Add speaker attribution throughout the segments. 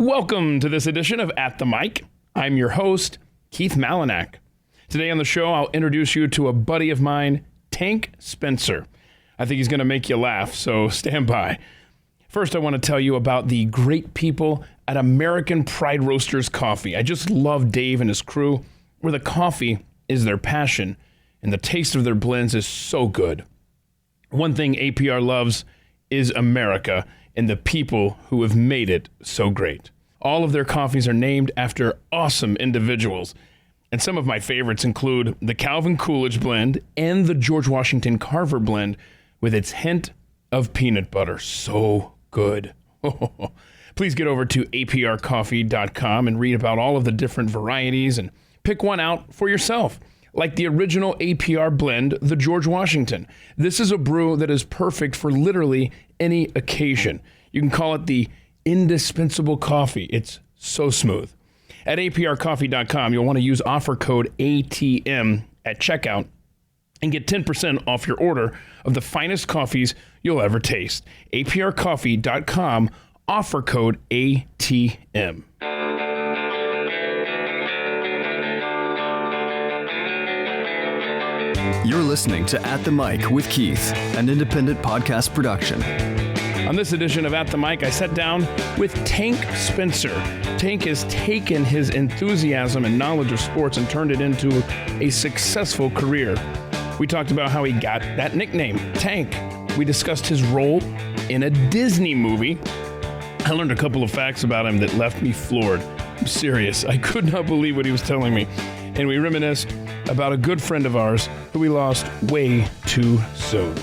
Speaker 1: Welcome to this edition of At the Mic. I'm your host, Keith Malinak. Today on the show, I'll introduce you to a buddy of mine, Tank Spencer. I think he's going to make you laugh, so stand by. First, I want to tell you about the great people at American Pride Roasters Coffee. I just love Dave and his crew, where the coffee is their passion, and the taste of their blends is so good. One thing APR loves is America and the people who have made it so great. All of their coffees are named after awesome individuals. And some of my favorites include the Calvin Coolidge blend and the George Washington Carver blend with its hint of peanut butter. So good. Please get over to aprcoffee.com and read about all of the different varieties and pick one out for yourself. Like the original APR blend, the George Washington. This is a brew that is perfect for literally any occasion. You can call it the indispensable coffee. It's so smooth. At aprcoffee.com, you'll want to use offer code ATM at checkout and get 10% off your order of the finest coffees you'll ever taste. aprcoffee.com, offer code ATM.
Speaker 2: You're listening to At the Mic with Keith, an independent podcast production.
Speaker 1: On this edition of At the Mic, I sat down with Tank Spencer. Tank has taken his enthusiasm and knowledge of sports and turned it into a successful career. We talked about how he got that nickname, Tank. We discussed his role in a Disney movie. I learned a couple of facts about him that left me floored. I'm serious. I could not believe what he was telling me. And we reminisced about a good friend of ours who we lost way too soon.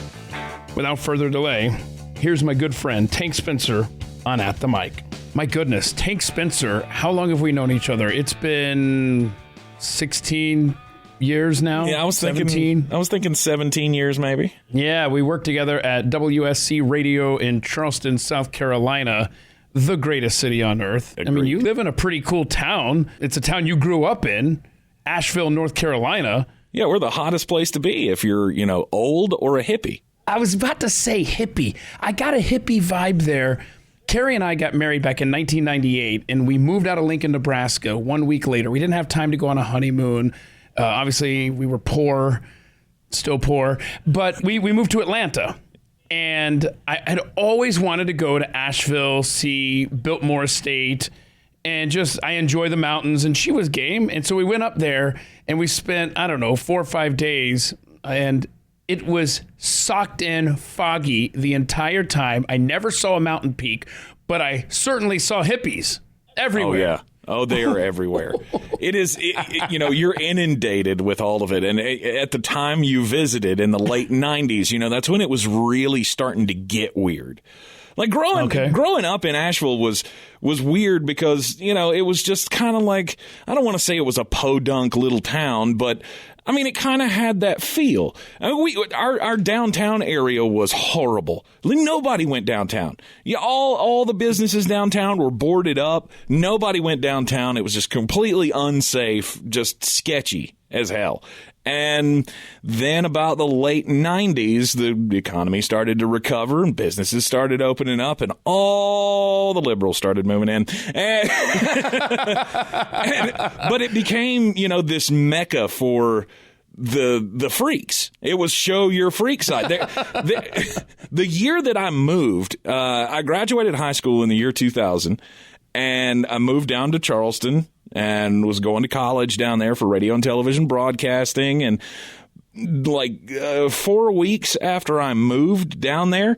Speaker 1: Without further delay, here's my good friend, Tank Spencer, on At the Mic. My goodness, Tank Spencer, how long have we known each other? It's been 16 years now?
Speaker 3: Yeah, I was
Speaker 1: 17.
Speaker 3: thinking 17 years maybe.
Speaker 1: Yeah, we worked together at WSC Radio in Charleston, South Carolina, the greatest city on earth.
Speaker 3: Agreed.
Speaker 1: I mean, you live in a pretty cool town. It's a town you grew up in, Asheville, North Carolina.
Speaker 3: Yeah, we're the hottest place to be if you're, old or a hippie.
Speaker 1: I was about to say hippie. I got a hippie vibe there. Carrie and I got married back in 1998, and we moved out of Lincoln, Nebraska 1 week later. We didn't have time to go on a honeymoon. Obviously, we were poor, still poor, but we moved to Atlanta. And I had always wanted to go to Asheville, see Biltmore Estate, and I enjoy the mountains, and she was game. And so we went up there, and we spent, 4 or 5 days, and it was socked in foggy the entire time. I never saw a mountain peak, but I certainly saw hippies everywhere.
Speaker 3: Oh, yeah. Oh, they are everywhere. You're inundated with all of it. And at the time you visited in the late 90s, that's when it was really starting to get weird. Like growing up in Asheville was weird because, it was just kind of like, I don't want to say it was a podunk little town, but I mean, it kind of had that feel. I mean, our downtown area was horrible. Nobody went downtown. Yeah, all the businesses downtown were boarded up. Nobody went downtown. It was just completely unsafe, just sketchy as hell. And then about the late 90s, the economy started to recover and businesses started opening up and all the liberals started moving in. But it became, this mecca for the freaks. It was show your freak side. The year that I moved, I graduated high school in the year 2000, and I moved down to Charleston and was going to college down there for radio and television broadcasting. And 4 weeks after I moved down there,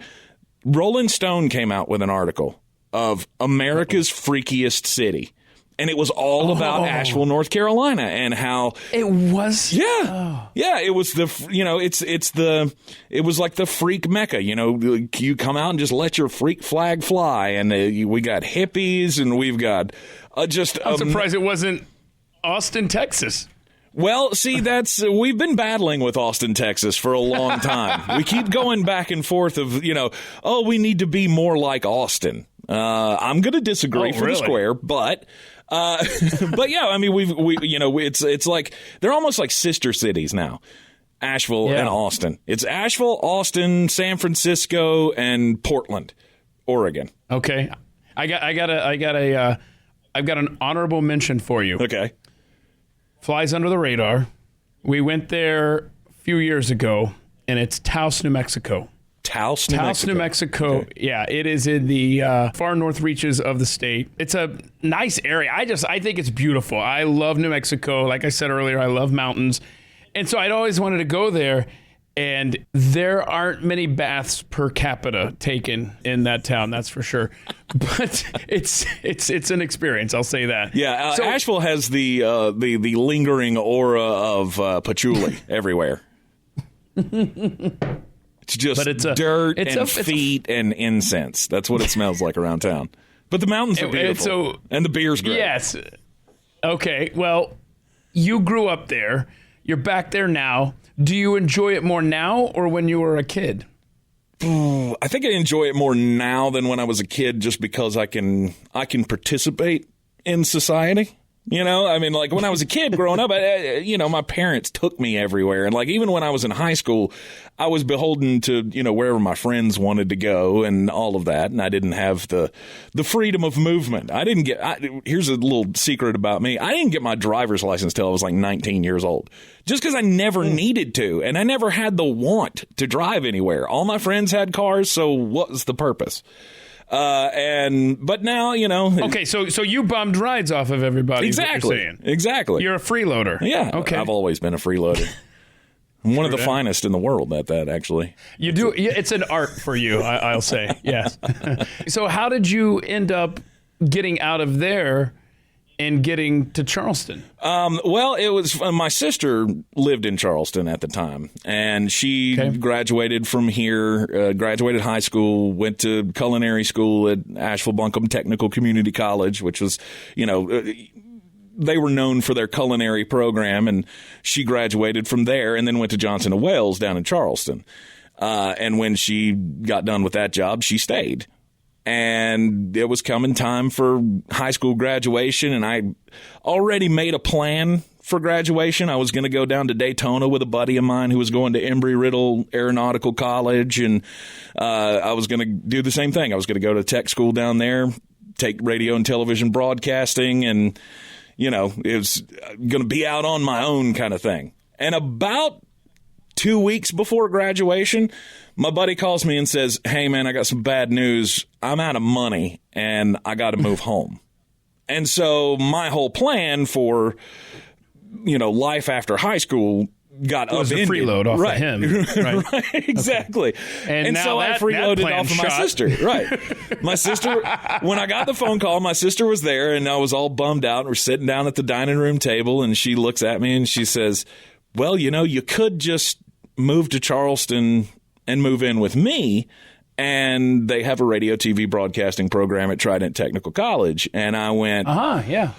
Speaker 3: Rolling Stone came out with an article of America's freakiest city. And it was all about Asheville, North Carolina, and how
Speaker 1: it was.
Speaker 3: Yeah, it was it was like the freak mecca. You come out and just let your freak flag fly, and we got hippies, and we've got I'm
Speaker 1: surprised it wasn't Austin, Texas.
Speaker 3: Well, see, we've been battling with Austin, Texas for a long time. We keep going back and forth of, we need to be more like Austin. I'm going to disagree for the square, but yeah, I mean, it's like they're almost like sister cities now. Asheville and Austin. It's Asheville, Austin, San Francisco, and Portland, Oregon.
Speaker 1: Okay, I got a I've got an honorable mention for you.
Speaker 3: Okay.
Speaker 1: Flies under the radar. We went there a few years ago, and it's Taos, New Mexico.
Speaker 3: Taos, New
Speaker 1: Mexico.
Speaker 3: Okay.
Speaker 1: Yeah, it is in the far north reaches of the state. It's a nice area. I think it's beautiful. I love New Mexico. Like I said earlier, I love mountains. And so I'd always wanted to go there. And there aren't many baths per capita taken in that town, that's for sure. But it's an experience, I'll say that.
Speaker 3: Yeah, Asheville has the lingering aura of patchouli everywhere. It's just dirt and feet and incense. That's what it smells like around town. But the mountains are beautiful, and the beer's great.
Speaker 1: Yes. Okay, well, you grew up there. You're back there now. Do you enjoy it more now or when you were a kid?
Speaker 3: I think I enjoy it more now than when I was a kid, just because I can participate in society. You know, I mean, like when I was a kid growing up, my parents took me everywhere. And like even when I was in high school, I was beholden to, wherever my friends wanted to go and all of that. And I didn't have the freedom of movement. Here's a little secret about me. I didn't get my driver's license till I was like 19 years old, just because I never needed to. And I never had the want to drive anywhere. All my friends had cars. So what was the purpose? But now,
Speaker 1: Okay, so you bummed rides off of everybody.
Speaker 3: Exactly.
Speaker 1: Is what you're saying.
Speaker 3: Exactly.
Speaker 1: You're a freeloader.
Speaker 3: Yeah.
Speaker 1: Okay.
Speaker 3: I've always been a freeloader. I'm one of the finest in the world at that, actually.
Speaker 1: You do. It's an art for you, I'll say. Yes. So how did you end up getting out of there and getting to Charleston?
Speaker 3: Well, it was my sister lived in Charleston at the time, and she graduated from here, graduated high school, went to culinary school at Asheville Buncombe Technical Community College, which was, they were known for their culinary program, and she graduated from there and then went to Johnson & Wales down in Charleston. And when she got done with that job, she stayed. And it was coming time for high school graduation, and I already made a plan for graduation. I was going to go down to Daytona with a buddy of mine who was going to Embry-Riddle Aeronautical College, and I was going to do the same thing. I was going to go to tech school down there, take radio and television broadcasting, and, it was going to be out on my own kind of thing. And about 2 weeks before graduation, my buddy calls me and says, "Hey, man, I got some bad news. I'm out of money, and I got to move home." And so my whole plan for, life after high school got upended.
Speaker 1: It was a freeload off of him.
Speaker 3: Right. Right, exactly.
Speaker 1: Okay. And now
Speaker 3: so I freeloaded off of my sister. Right. My sister, when I got the phone call, my sister was there, and I was all bummed out. We're sitting down at the dining room table, and she looks at me, and she says, "Well, you could just move to Charleston and move in with me, and they have a radio TV broadcasting program at Trident Technical College." And I went,
Speaker 1: yeah.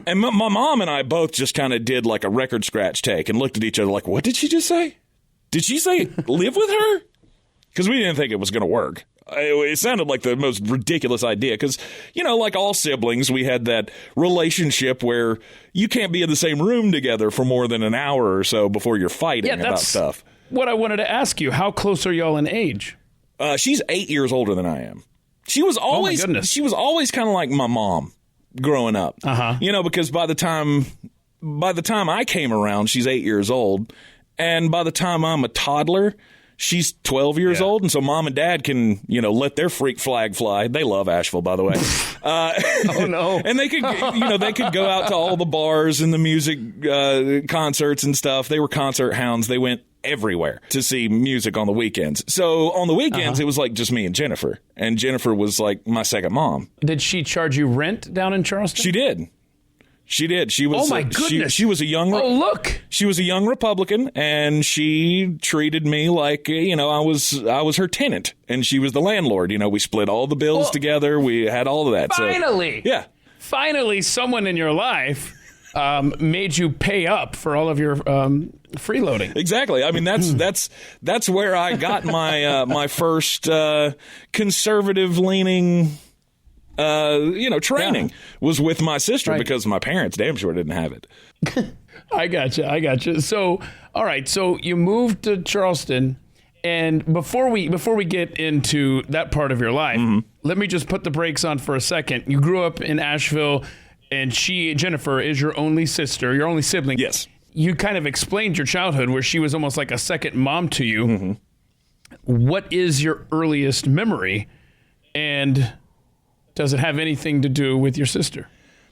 Speaker 3: And my mom and I both just kind of did like a record scratch take and looked at each other like, what did she just say? Did she say live with her? Because we didn't think it was going to work. It sounded like the most ridiculous idea because, like all siblings, we had that relationship where you can't be in the same room together for more than an hour or so before you're fighting about stuff.
Speaker 1: What I wanted to ask you, how close are y'all in age?
Speaker 3: She's 8 years older than I am. She was always kind of like my mom growing up. Because by the time I came around, she's 8 years old, and by the time I'm a toddler, she's 12 years old, and so mom and dad can, let their freak flag fly. They love Asheville, by the way.
Speaker 1: Oh no!
Speaker 3: And they could go out to all the bars and the music concerts and stuff. They were concert hounds. They went everywhere to see music on the weekends. So on the weekends, it was like just me and Jennifer was like my second mom.
Speaker 1: Did she charge you rent down in Charleston?
Speaker 3: She did. She was.
Speaker 1: Oh my goodness!
Speaker 3: She was a young.
Speaker 1: Oh look!
Speaker 3: She was a young Republican, and she treated me like I was her tenant, and she was the landlord. We split all the bills together. We had all of that.
Speaker 1: Finally, finally, someone in your life made you pay up for all of your freeloading.
Speaker 3: Exactly. I mean, that's where I got my my first conservative leaning. Training was with my sister because my parents damn sure didn't have it.
Speaker 1: I gotcha. So, all right. So you moved to Charleston, And before we get into that part of your life, let me just put the brakes on for a second. You grew up in Asheville, and Jennifer, is your only sister, your only sibling.
Speaker 3: Yes.
Speaker 1: You kind of explained your childhood where she was almost like a second mom to you. What is your earliest memory, and does it have anything to do with your sister?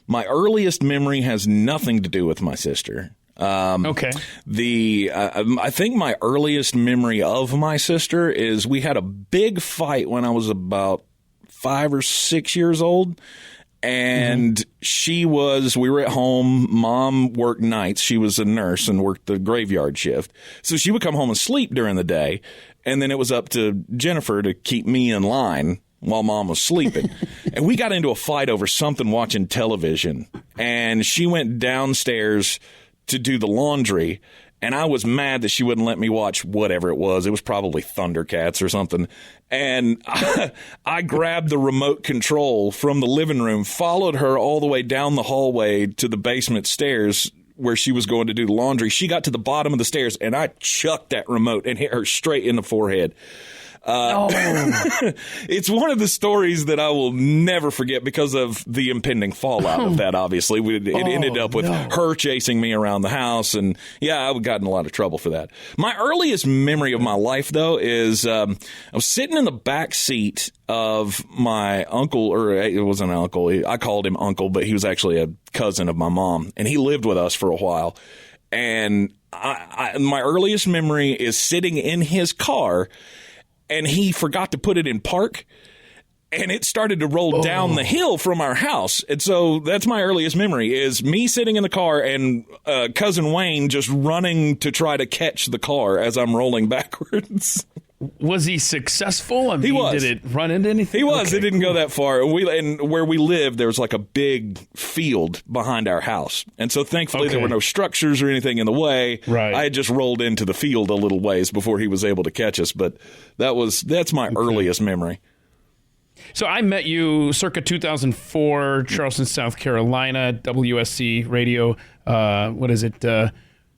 Speaker 3: My earliest memory has nothing to do with my sister.
Speaker 1: Okay.
Speaker 3: I think my earliest memory of my sister is we had a big fight when I was about 5 or 6 years old. And we were at home. Mom worked nights. She was a nurse and worked the graveyard shift. So she would come home and sleep during the day. And then it was up to Jennifer to keep me in line while Mom was sleeping. And we got into a fight over something watching television. And she went downstairs to do the laundry, and I was mad that she wouldn't let me watch whatever it was. It was probably Thundercats or something. And I grabbed the remote control from the living room, followed her all the way down the hallway to the basement stairs where she was going to do the laundry. She got to the bottom of the stairs, and I chucked that remote and hit her straight in the forehead. It's one of the stories that I will never forget because of the impending fallout of that, obviously. It ended up with her chasing me around the house, and I got in a lot of trouble for that. My earliest memory of my life, though, is I was sitting in the back seat of my uncle, or it wasn't an uncle. I called him uncle, but he was actually a cousin of my mom, and he lived with us for a while. And my earliest memory is sitting in his car, and he forgot to put it in park, and it started to roll down the hill from our house. And so that's my earliest memory, is me sitting in the car and Cousin Wayne just running to try to catch the car as I'm rolling backwards.
Speaker 1: Was he successful? I mean,
Speaker 3: he was.
Speaker 1: Did it run into anything?
Speaker 3: He was.
Speaker 1: Okay.
Speaker 3: It didn't go that far. And where we lived, there was like a big field behind our house. And so thankfully there were no structures or anything in the way.
Speaker 1: Right.
Speaker 3: I had just rolled into the field a little ways before he was able to catch us. But that's my earliest memory.
Speaker 1: So I met you circa 2004, Charleston, South Carolina, WSC radio. What is it?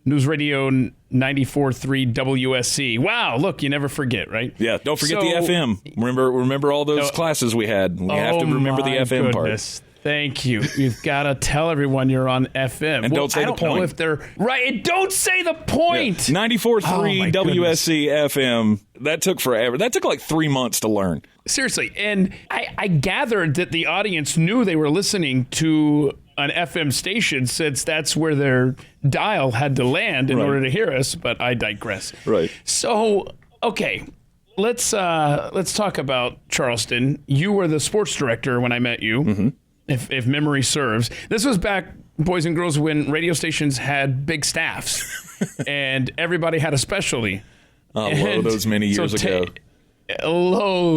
Speaker 1: News Radio 94.3 WSC. Wow, look, you never forget, right?
Speaker 3: Yeah, don't forget the FM. Remember all those classes we had. We have to remember the FM
Speaker 1: goodness.
Speaker 3: part.
Speaker 1: Thank you. You've got to tell everyone you're on FM.
Speaker 3: And don't say the point.
Speaker 1: I don't know if they're right. And don't say the point.
Speaker 3: Yeah. 94.3 WSC FM. That took forever. That took like 3 months to learn.
Speaker 1: Seriously. And I gathered that the audience knew they were listening to an FM station, since that's where their dial had to land in order to hear us, but I digress.
Speaker 3: Right.
Speaker 1: So, okay, let's talk about Charleston. You were the sports director when I met you, if memory serves. This was back, boys and girls, when radio stations had big staffs, and everybody had a specialty.
Speaker 3: Oh, whoa, those many years ago.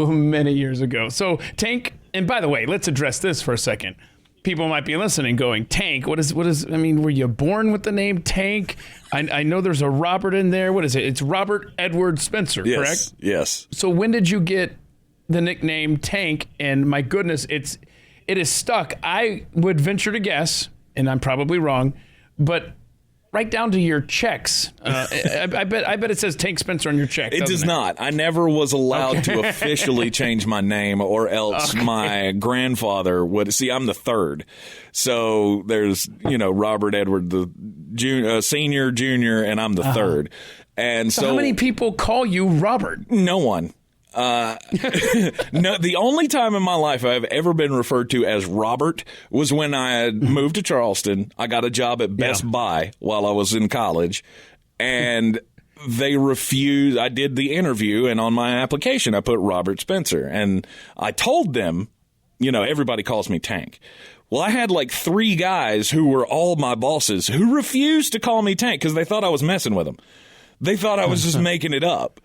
Speaker 1: Many years ago. So, Tank, and by the way, let's address this for a second. People might be listening going, Tank, what is, I mean, were you born with the name Tank? I know there's a Robert in there. What is it? It's Robert Edward Spencer, correct?
Speaker 3: Yes.
Speaker 1: So when did you get the nickname Tank? And my goodness, it is stuck. I would venture to guess, and I'm probably wrong, but right down to your checks. I bet it says Tank Spencer on your check.
Speaker 3: It does not. I never was allowed to officially change my name, or else my grandfather would. See, I'm the third. So there's, Robert Edward, the senior, junior, and I'm the third. And so
Speaker 1: how many people call you Robert?
Speaker 3: No one. No, the only time in my life I've ever been referred to as Robert was when I had moved to Charleston. I got a job at Best Buy while I was in college, and they refused. I did the interview, and on my application I put Robert Spencer, and I told them, everybody calls me Tank. Well, I had like 3 guys who were all my bosses who refused to call me Tank because they thought I was messing with them. They thought I was just making it up.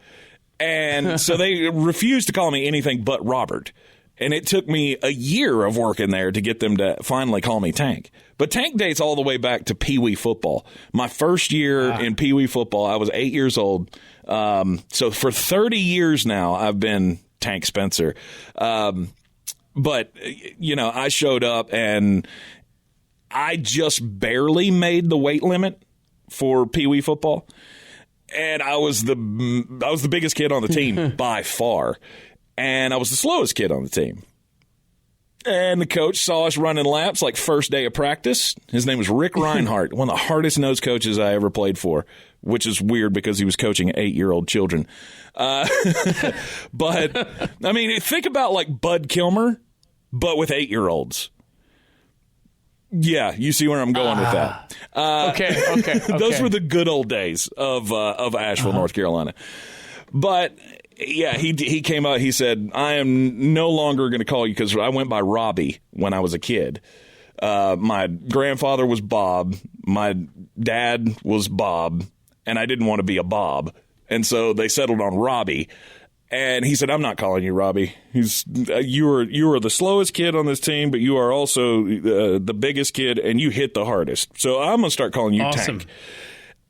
Speaker 3: And so they refused to call me anything but Robert. And it took me a year of working there to get them to finally call me Tank. But Tank dates all the way back to Pee Wee football. My first year in Pee Wee football, I was 8 years old. So for 30 years now, I've been Tank Spencer. But, I showed up and I just barely made the weight limit for Pee Wee football. And I was the biggest kid on the team by far. And I was the slowest kid on the team. And the coach saw us running laps like first day of practice. His name was Rick Reinhardt, one of the hardest nosed coaches I ever played for, which is weird because he was coaching 8-year-old children. But, I mean, think about like Bud Kilmer, but with 8-year-olds. Yeah, you see where I'm going with that.
Speaker 1: Okay.
Speaker 3: Those were the good old days of Asheville, North Carolina. But yeah, he came out. He said, "I am no longer going to call you," because I went by Robbie when I was a kid. My grandfather was Bob. My dad was Bob, and I didn't want to be a Bob, and so they settled on Robbie. And he said, "I'm not calling you Robbie. You are the slowest kid on this team, but you are also the biggest kid, and you hit the hardest. So I'm going to start calling you Tank."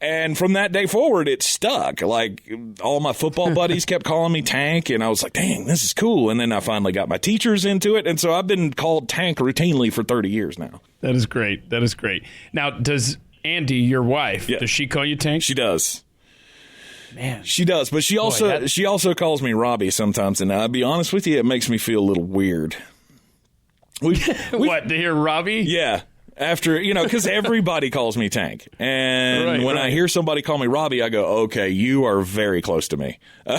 Speaker 3: And from that day forward, it stuck. Like, all my football buddies kept calling me Tank, and I was like, dang, this is cool. And then I finally got my teachers into it, and so I've been called Tank routinely for 30 years now.
Speaker 1: That is great. Now, does Andy, your wife, does she call you Tank?
Speaker 3: She does.
Speaker 1: Man,
Speaker 3: she does, but she also calls me Robbie sometimes, and I'll be honest with you, it makes me feel a little weird.
Speaker 1: What, to hear Robbie?
Speaker 3: Yeah. After, because everybody calls me Tank. And when I hear somebody call me Robbie, I go, okay, you are very close to me.
Speaker 1: And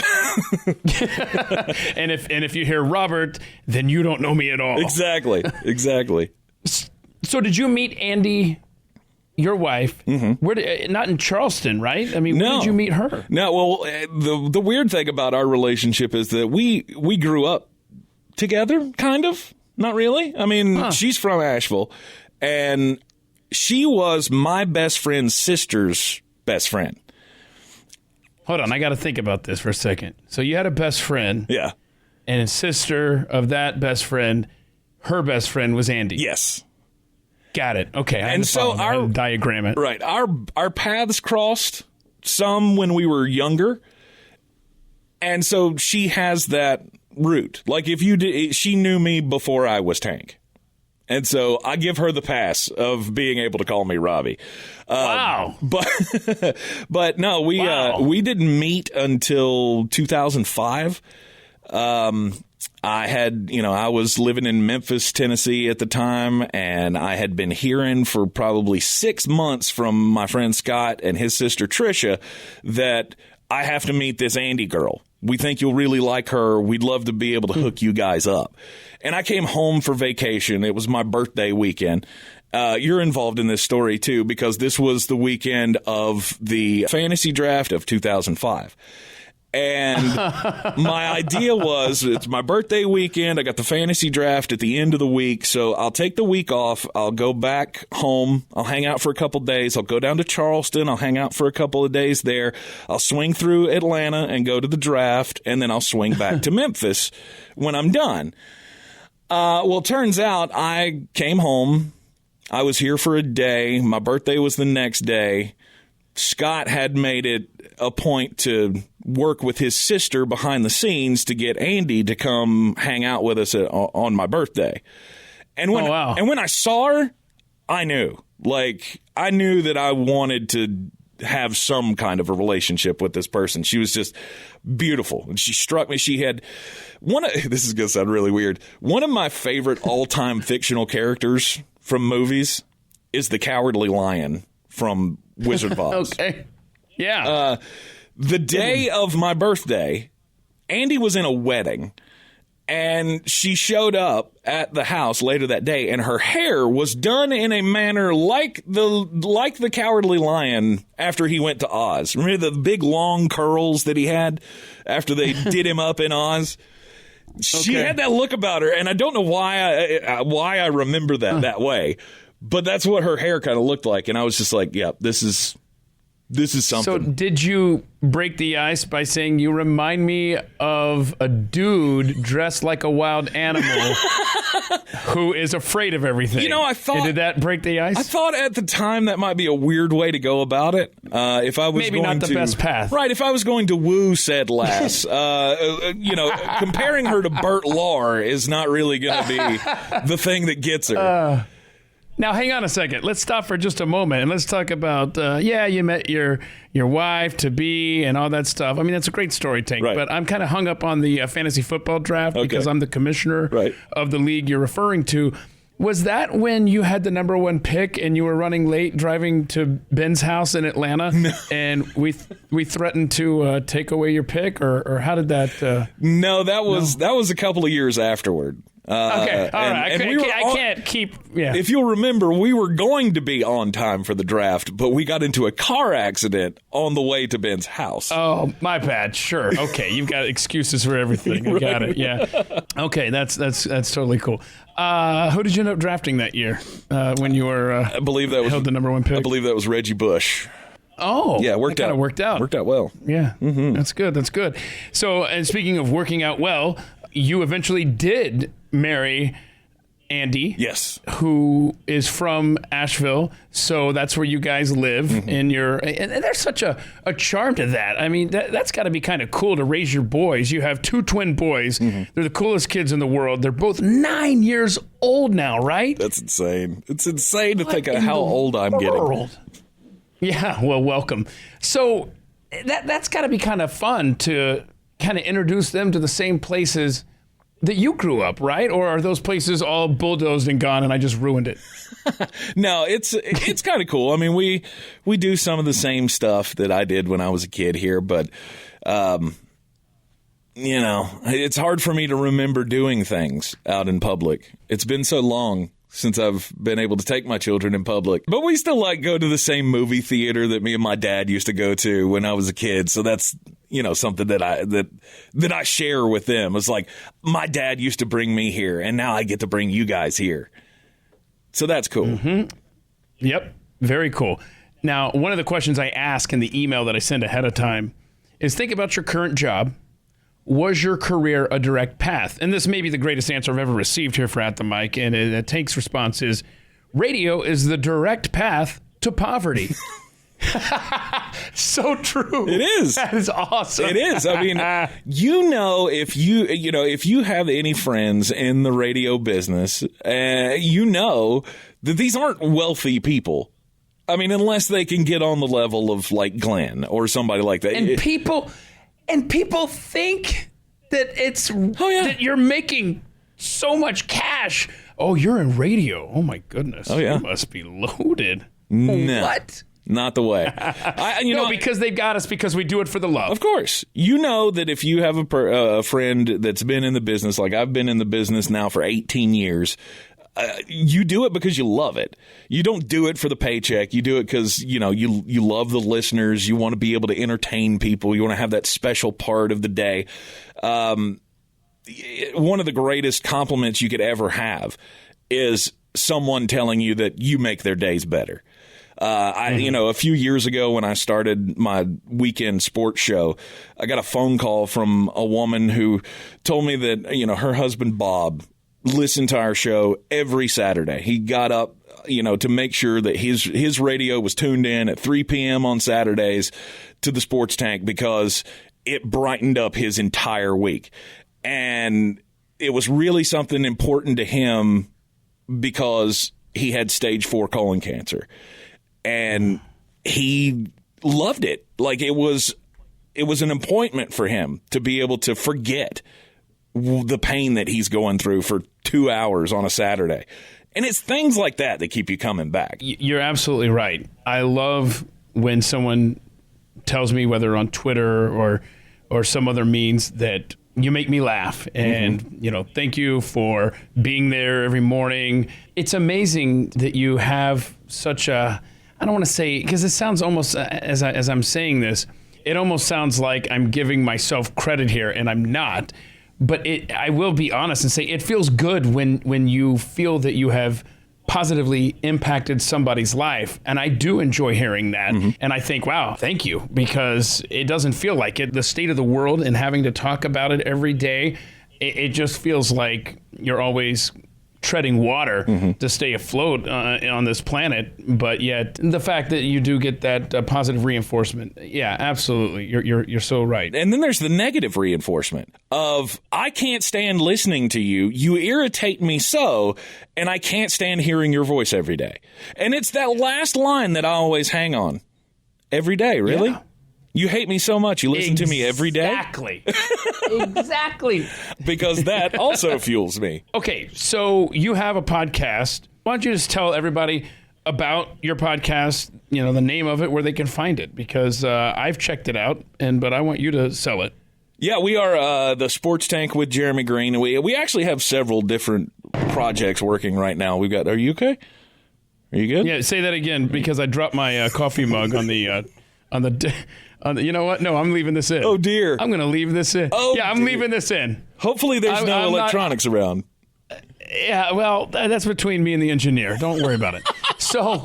Speaker 1: if you hear Robert, then you don't know me at all.
Speaker 3: Exactly.
Speaker 1: So did you meet Andy, your wife, not in Charleston, right? I mean, where did you meet her?
Speaker 3: No, well, the weird thing about our relationship is that we grew up together, kind of. Not really. I mean, she's from Asheville. And she was my best friend's sister's best friend.
Speaker 1: Hold on, I got to think about this for a second. So you had a best friend.
Speaker 3: Yeah.
Speaker 1: And a sister of that best friend, her best friend was Andy.
Speaker 3: Yes.
Speaker 1: Got it. Okay.
Speaker 3: And so
Speaker 1: our diagram it.
Speaker 3: Right. Our paths crossed some when we were younger. And so she has that root. Like she knew me before I was Tank. And so I give her the pass of being able to call me Robbie.
Speaker 1: Wow.
Speaker 3: But no, we didn't meet until 2005. I was living in Memphis, Tennessee at the time, and I had been hearing for probably 6 months from my friend Scott and his sister Trisha that I have to meet this Andy girl. We think you'll really like her. We'd love to be able to hook you guys up. And I came home for vacation. It was my birthday weekend. You're involved in this story, too, because this was the weekend of the fantasy draft of 2005. And my idea was, it's my birthday weekend. I got the fantasy draft at the end of the week. So I'll take the week off. I'll go back home. I'll hang out for a couple days. I'll go down to Charleston. I'll hang out for a couple of days there. I'll swing through Atlanta and go to the draft. And then I'll swing back to Memphis when I'm done. Well, it turns out I came home. I was here for a day. My birthday was the next day. Scott had made it a point to work with his sister behind the scenes to get Andy to come hang out with us on my birthday. And when I saw her, I knew. Like, I knew that I wanted to have some kind of a relationship with this person. She was just beautiful. And she struck me. She had this is going to sound really weird. One of my favorite all-time fictional characters from movies is the Cowardly Lion from Wizard of Oz.
Speaker 1: Okay. Yeah.
Speaker 3: The day of my birthday, Andy was in a wedding, and she showed up at the house later that day, and her hair was done in a manner like the Cowardly Lion after he went to Oz. Remember the big long curls that he had after they did him up in Oz? She had that look about her, and I don't know why I remember that way. But that's what her hair kind of looked like. And I was just like, yeah, this is something.
Speaker 1: So did you break the ice by saying you remind me of a dude dressed like a wild animal who is afraid of everything?
Speaker 3: I thought...
Speaker 1: Did that break the ice?
Speaker 3: I thought at the time that might be a weird way to go about it. If I was
Speaker 1: maybe not the best path.
Speaker 3: Right, if I was going to woo said lass, comparing her to Bert Lahr is not really going to be the thing that gets her.
Speaker 1: Now, hang on a second. Let's stop for just a moment and let's talk about, you met your wife to be and all that stuff. I mean, that's a great story, Tank.
Speaker 3: Right.
Speaker 1: But I'm kind of hung up on the fantasy football draft because I'm the commissioner of the league you're referring to. Was that when you had the number one pick and you were running late driving to Ben's house in Atlanta? No. And we threatened to take away your pick, or how did that?
Speaker 3: No, that was a couple of years afterward.
Speaker 1: Okay, all right. I can't keep. Yeah.
Speaker 3: If you'll remember, we were going to be on time for the draft, but we got into a car accident on the way to Ben's house.
Speaker 1: Oh, my bad. Sure. Okay, you've got excuses for everything. I got it. Yeah. Okay, that's totally cool. Who did you end up drafting that year when you were?
Speaker 3: I believe that was
Speaker 1: held the number one pick.
Speaker 3: I believe that was Reggie Bush.
Speaker 1: Oh,
Speaker 3: yeah, worked out.
Speaker 1: Worked out.
Speaker 3: Worked out well.
Speaker 1: Yeah, That's good. That's good. So, and speaking of working out well, you eventually did marry Andy.
Speaker 3: Yes.
Speaker 1: Who is from Asheville. So that's where you guys live. And there's such a charm to that. I mean, that's got to be kind of cool to raise your boys. You have two twin boys. They're the coolest kids in the world. They're both 9 years old now, right?
Speaker 3: That's insane. It's insane to think of how old I'm getting.
Speaker 1: Yeah, well, welcome. So that's got to be kind of fun to kind of introduce them to the same places that you grew up, right? Or are those places all bulldozed and gone and I just ruined it?
Speaker 3: No, it's kind of cool. I mean, we do some of the same stuff that I did when I was a kid here, but it's hard for me to remember doing things out in public. It's been so long since I've been able to take my children in public. But we still go to the same movie theater that me and my dad used to go to when I was a kid. So that's, something that I share with them. It's like my dad used to bring me here and now I get to bring you guys here. So that's cool.
Speaker 1: Yep. Very cool. Now, one of the questions I ask in the email that I send ahead of time is think about your current job. Was your career a direct path? And this may be the greatest answer I've ever received here for At the Mic. And Tank's response is, radio is the direct path to poverty. So true.
Speaker 3: It is.
Speaker 1: That is awesome.
Speaker 3: It is. I mean, if you have any friends in the radio business, that these aren't wealthy people. I mean, unless they can get on the level of like Glenn or somebody like that.
Speaker 1: And people think that that you're making so much cash. Oh, you're in radio. Oh my goodness.
Speaker 3: Oh yeah.
Speaker 1: You must be loaded.
Speaker 3: No.
Speaker 1: What?
Speaker 3: Not the way.
Speaker 1: Because they've got us because we do it for the love.
Speaker 3: Of course. You know that if you have a friend that's been in the business, like I've been in the business now for 18 years, you do it because you love it. You don't do it for the paycheck. You do it because, you love the listeners. You want to be able to entertain people. You want to have that special part of the day. One of the greatest compliments you could ever have is someone telling you that you make their days better. A few years ago when I started my weekend sports show, I got a phone call from a woman who told me that, her husband, Bob, listened to our show every Saturday. He got up, to make sure that his radio was tuned in at 3 p.m. on Saturdays to the Sports Tank because it brightened up his entire week. And it was really something important to him because he had stage 4 colon cancer. And he loved it. Like it was an appointment for him to be able to forget the pain that he's going through for 2 hours on a Saturday. And it's things like that that keep you coming back.
Speaker 1: You're absolutely right. I love when someone tells me, whether on Twitter or some other means, that you make me laugh. And, thank you for being there every morning. It's amazing that you have such I don't want to say, because it sounds almost, as I'm saying this, it almost sounds like I'm giving myself credit here, and I'm not. But I will be honest and say it feels good when you feel that you have positively impacted somebody's life. And I do enjoy hearing that. And I think, wow, thank you, because it doesn't feel like it. The state of the world and having to talk about it every day, it just feels like you're always treading water to stay afloat on this planet, but yet the fact that you do get that positive reinforcement, yeah, absolutely, you're so right.
Speaker 3: And then there's the negative reinforcement of I can't stand listening to you. You irritate me so, and I can't stand hearing your voice every day. And it's that last line that I always hang on. Every day, really? Yeah. You hate me so much. You listen to me every day?
Speaker 1: Exactly. Exactly.
Speaker 3: Because that also fuels me.
Speaker 1: Okay, so you have a podcast. Why don't you just tell everybody about your podcast, the name of it, where they can find it? Because I've checked it out, but I want you to sell it.
Speaker 3: Yeah, we are the Sports Tank with Jeremy Green. We actually have several different projects working right now. Are you okay? Are you good?
Speaker 1: Yeah, say that again, because I dropped my coffee mug on the you know what? No, I'm leaving this in.
Speaker 3: Oh, dear.
Speaker 1: I'm going to leave this in.
Speaker 3: Oh,
Speaker 1: yeah, I'm leaving this in.
Speaker 3: Hopefully there's no electronics around.
Speaker 1: Yeah, well, that's between me and the engineer. Don't worry about it. So,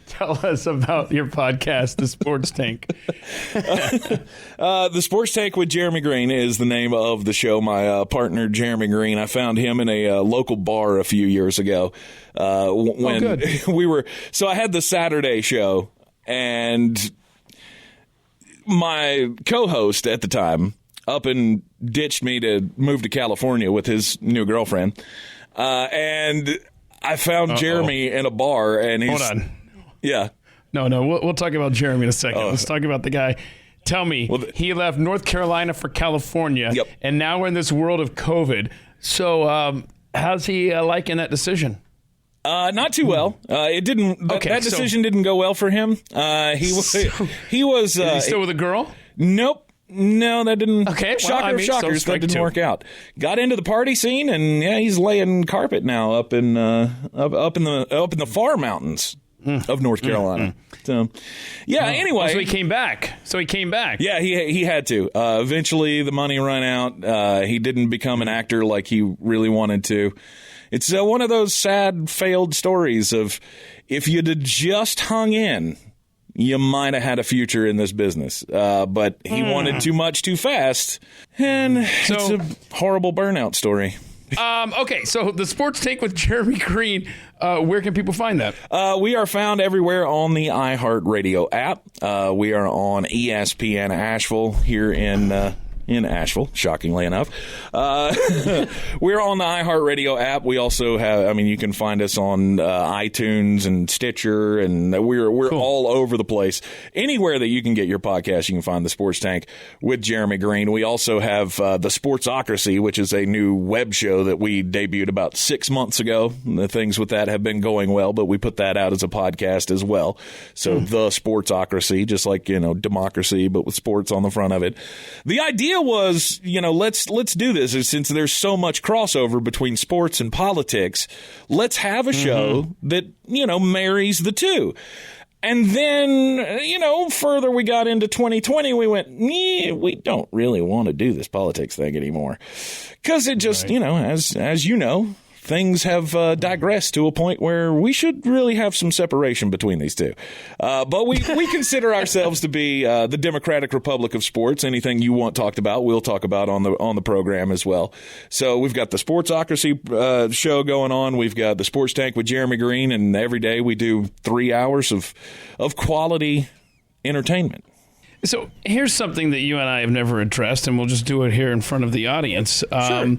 Speaker 1: tell us about your podcast, The Sports Tank.
Speaker 3: The Sports Tank with Jeremy Green is the name of the show. My partner, Jeremy Green, I found him in a local bar a few years ago. When we were, so I had the Saturday show, and my co-host at the time up and ditched me to move to California with his new girlfriend. And I found Jeremy in a bar, and he's...
Speaker 1: Hold on.
Speaker 3: Yeah.
Speaker 1: No, we'll talk about Jeremy in a second. Let's talk about the guy. Tell me, he left North Carolina for California, and now we're in this world of COVID. So how's he liking that decision?
Speaker 3: Not too well. It didn't. That decision didn't go well for him. He was. Is he
Speaker 1: still with a girl?
Speaker 3: Nope. No, that didn't.
Speaker 1: Okay,
Speaker 3: shockers. That didn't work out. Got into the party scene, and he's laying carpet now up in the far mountains of North Carolina. So, anyway,
Speaker 1: so he came back.
Speaker 3: Yeah, he had to. Eventually, the money ran out. He didn't become an actor like he really wanted to. It's one of those sad, failed stories of if you'd have just hung in, you might have had a future in this business. But he wanted too much too fast, and it's a horrible burnout story.
Speaker 1: Okay, so the Sports Take with Jeremy Green, where can people find that?
Speaker 3: We are found everywhere on the iHeartRadio app. We are on ESPN Asheville here in Asheville, shockingly enough. We're on the iHeartRadio app. We also have, you can find us on iTunes and Stitcher, and we're cool. All over the place. Anywhere that you can get your podcast, you can find the Sports Tank with Jeremy Green. We also have the Sportsocracy, which is a new web show that we debuted about 6 months ago. The things with that have been going well, but we put that out as a podcast as well. So the Sportsocracy, just like, democracy, but with sports on the front of it. The idea was, let's do this. Since there's so much crossover between sports and politics, let's have a show that, marries the two. And then, further we got into 2020, we went, we don't really want to do this politics thing anymore. Because it just, as you know, things have digressed to a point where we should really have some separation between these two. But we consider ourselves to be the Democratic Republic of Sports. Anything you want talked about, we'll talk about on the program as well. So we've got the Sportsocracy show going on. We've got the Sports Tank with Jeremy Green, and every day we do 3 hours of quality entertainment.
Speaker 1: So here's something that you and I have never addressed, and we'll just do it here in front of the audience.
Speaker 3: Sure.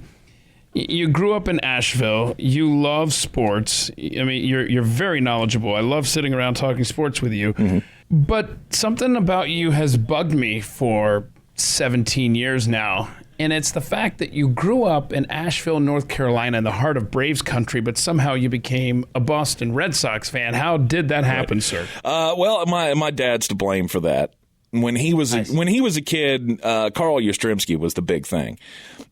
Speaker 1: You grew up in Asheville. You love sports. You're very knowledgeable. I love sitting around talking sports with you. But something about you has bugged me for 17 years now, and it's the fact that you grew up in Asheville, North Carolina, in the heart of Braves country, but somehow you became a Boston Red Sox fan. How did that happen, sir?
Speaker 3: Well, my dad's to blame for that. When he was a kid, Carl Yastrzemski was the big thing.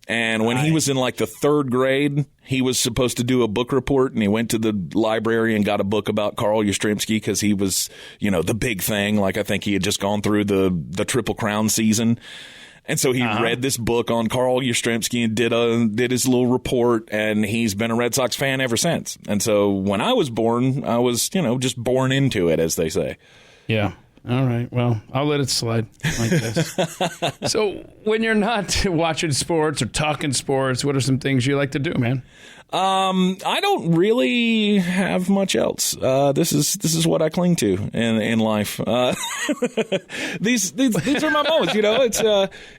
Speaker 3: And when he was in like the third grade, he was supposed to do a book report, and he went to the library and got a book about Carl Yastrzemski because he was, the big thing. Like I think he had just gone through the Triple Crown season. And so he read this book on Carl Yastrzemski and did his little report, and he's been a Red Sox fan ever since. And so when I was born, I was, just born into it, as they say.
Speaker 1: Yeah. All right. Well, I'll let it slide like this. So when you're not watching sports or talking sports, what are some things you like to do, man?
Speaker 3: I don't really have much else. This is what I cling to in life. These are my moments.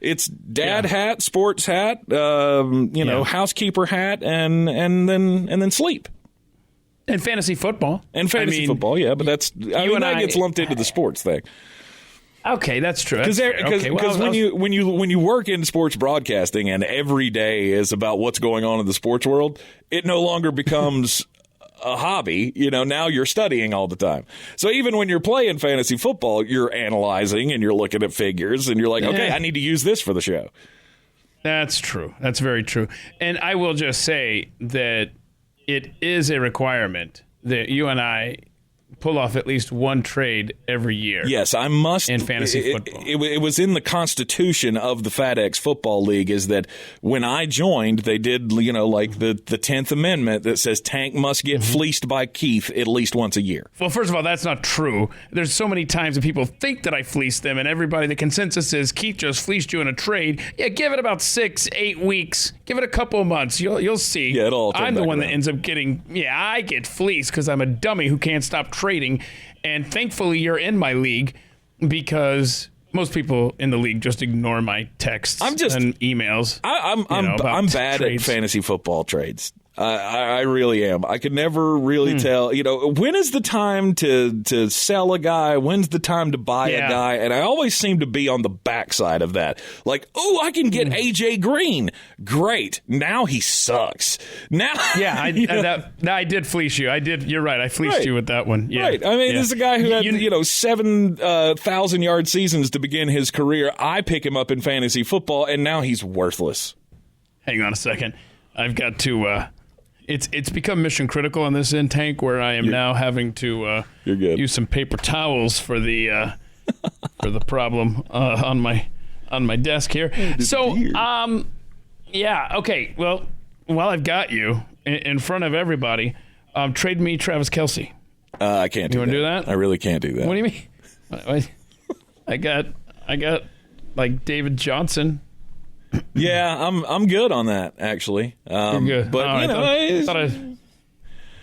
Speaker 3: It's dad hat, sports hat, housekeeper hat, and then sleep.
Speaker 1: And fantasy football.
Speaker 3: Football, yeah, but that gets lumped into the sports thing.
Speaker 1: Okay, that's true.
Speaker 3: Because when you work in sports broadcasting and every day is about what's going on in the sports world, it no longer becomes a hobby. Now you're studying all the time. So even when you're playing fantasy football, you're analyzing and you're looking at figures and you're like, okay, I need to use this for the show.
Speaker 1: That's true. That's very true. And I will just say that it is a requirement that you and I pull off at least one trade every year.
Speaker 3: Yes, I must.
Speaker 1: In fantasy football.
Speaker 3: It was in the constitution of the FedEx Football League is that when I joined, they did, like the 10th Amendment that says Tank must get fleeced by Keith at least once a year.
Speaker 1: Well, first of all, that's not true. There's so many times that people think that I fleeced them, and the consensus is Keith just fleeced you in a trade. Yeah, give it about 6-8 weeks. Give it a couple of months. You'll see.
Speaker 3: Yeah, it'll all turn
Speaker 1: I'm the
Speaker 3: back
Speaker 1: one
Speaker 3: around.
Speaker 1: that ends up getting, I get fleeced because I'm a dummy who can't stop trading. And thankfully, you're in my league because most people in the league just ignore my texts and emails.
Speaker 3: I'm bad at fantasy football trades. I really am. I could never really tell, when is the time to sell a guy? When's the time to buy a guy? And I always seem to be on the backside of that. Like, I can get AJ Green. Great. Now he sucks. Now,
Speaker 1: I did fleece you. I did. You're right. I fleeced you with that one. Yeah.
Speaker 3: Right. I mean, this is a guy who had 7,000-yard seasons to begin his career. I pick him up in fantasy football, and now he's worthless.
Speaker 1: Hang on a second. I've got to. It's become mission critical on this end, Tank, where I am now having to use some paper towels for the problem on my desk here. So, okay. Well, while I've got you in front of everybody, trade me Travis Kelce.
Speaker 3: I can't do that.
Speaker 1: You want to do that?
Speaker 3: I really can't do that.
Speaker 1: What do you mean? I got like David Johnson.
Speaker 3: Yeah, I'm good on that, actually.
Speaker 1: You're good.
Speaker 3: But,
Speaker 1: I thought I'd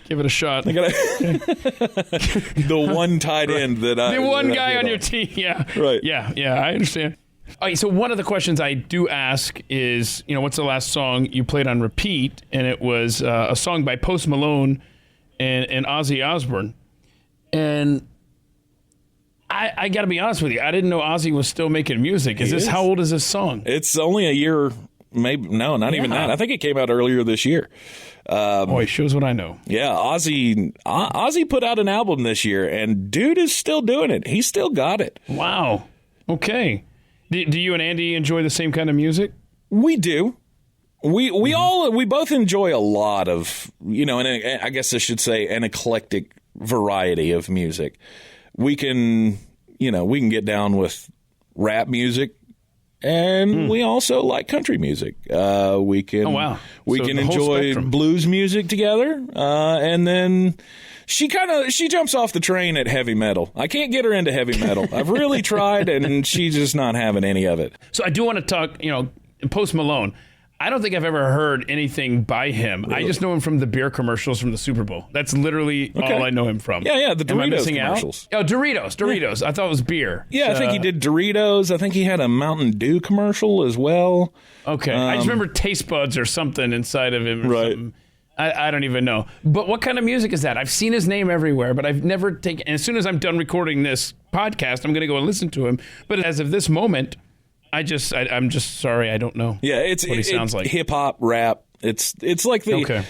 Speaker 1: give it a shot.
Speaker 3: The one tight end that I...
Speaker 1: The one guy on your team, yeah.
Speaker 3: Right.
Speaker 1: Yeah, I understand. All right, so one of the questions I do ask is, what's the last song you played on repeat? And it was a song by Post Malone and Ozzy Osbourne. And I got to be honest with you. I didn't know Ozzy was still making music. How old is this song?
Speaker 3: It's only a year, maybe. No, not even that. I think it came out earlier this year.
Speaker 1: Boy, shows what I know.
Speaker 3: Yeah, Ozzy put out an album this year, and dude is still doing it. He's still got it.
Speaker 1: Wow. Okay. Do you and Andy enjoy the same kind of music?
Speaker 3: We do. We both enjoy a lot of, and I guess I should say an eclectic variety of music. We can get down with rap music, and we also like country music. We can enjoy blues music together, and then she jumps off the train at heavy metal. I can't get her into heavy metal. I've really tried, and she's just not having any of it.
Speaker 1: So I do want to talk, Post Malone. I don't think I've ever heard anything by him. Really? I just know him from the beer commercials from the Super Bowl. That's literally all I know him from.
Speaker 3: Yeah, the Doritos commercials.
Speaker 1: Oh, Doritos. Yeah. I thought it was beer.
Speaker 3: Yeah, I think he did Doritos. I think he had a Mountain Dew commercial as well.
Speaker 1: Okay. I just remember Taste Buds or something inside of him.
Speaker 3: Right.
Speaker 1: Something. I don't even know. But what kind of music is that? I've seen his name everywhere, but I've never taken... And as soon as I'm done recording this podcast, I'm going to go and listen to him. But as of this moment... I'm just sorry, I don't know.
Speaker 3: Yeah, what
Speaker 1: he sounds like.
Speaker 3: Hip hop, rap. It's like the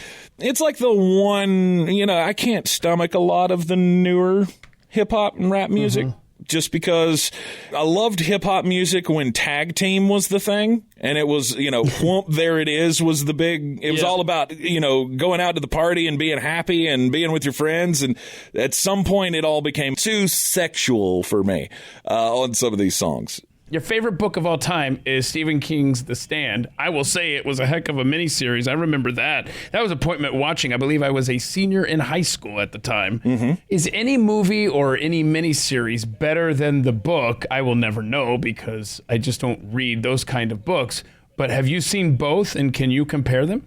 Speaker 3: one, I can't stomach a lot of the newer hip hop and rap music just because I loved hip hop music when tag team was the thing, and it was, whoomp, there it is was the big. It was all about going out to the party and being happy and being with your friends, and at some point it all became too sexual for me on some of these songs.
Speaker 1: Your favorite book of all time is Stephen King's The Stand. I will say it was a heck of a miniseries. I remember that. That was appointment watching. I believe I was a senior in high school at the time. Mm-hmm. Is any movie or any miniseries better than the book? I will never know because I just don't read those kind of books. But have you seen both, and can you compare them?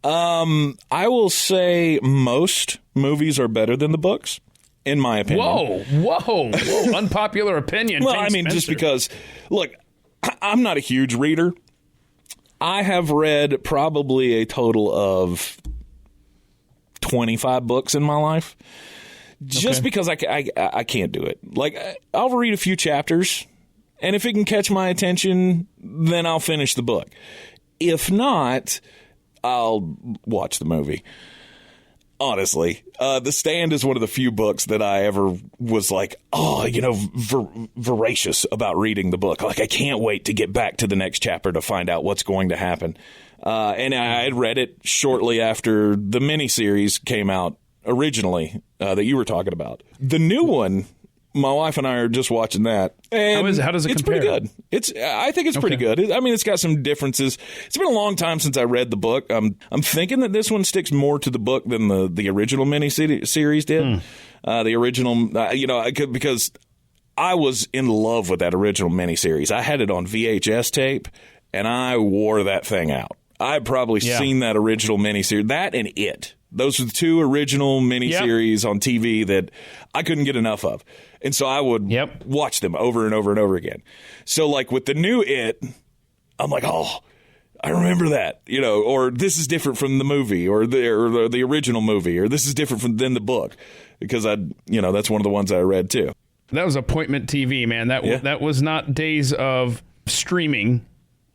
Speaker 3: I will say most movies are better than the books, in my opinion.
Speaker 1: Whoa. Unpopular opinion.
Speaker 3: Well, I mean, just because, look, I'm not a huge reader. I have read probably a total of 25 books in my life. Just because I can't do it. Like, I'll read a few chapters, and if it can catch my attention, then I'll finish the book. If not, I'll watch the movie. Honestly, The Stand is one of the few books that I ever was like, voracious about reading the book. Like, I can't wait to get back to the next chapter to find out what's going to happen. And I had read it shortly after the miniseries came out originally that you were talking about. The new one, my wife and I are just watching that. And
Speaker 1: how does it compare?
Speaker 3: It's pretty good. I think it's pretty good. I mean, it's got some differences. It's been a long time since I read the book. I'm thinking that this one sticks more to the book than the original miniseries did. The original, because I was in love with that original miniseries. I had it on VHS tape, and I wore that thing out. I've probably seen that original miniseries, that and It. Those are the two original miniseries on TV that I couldn't get enough of. And so I would watch them over and over and over again. So, like, with the new It, I'm like, oh, I remember that, or this is different from the movie or the original movie, or this is different than the book, because that's one of the ones I read too.
Speaker 1: That was appointment TV, man. That was not days of streaming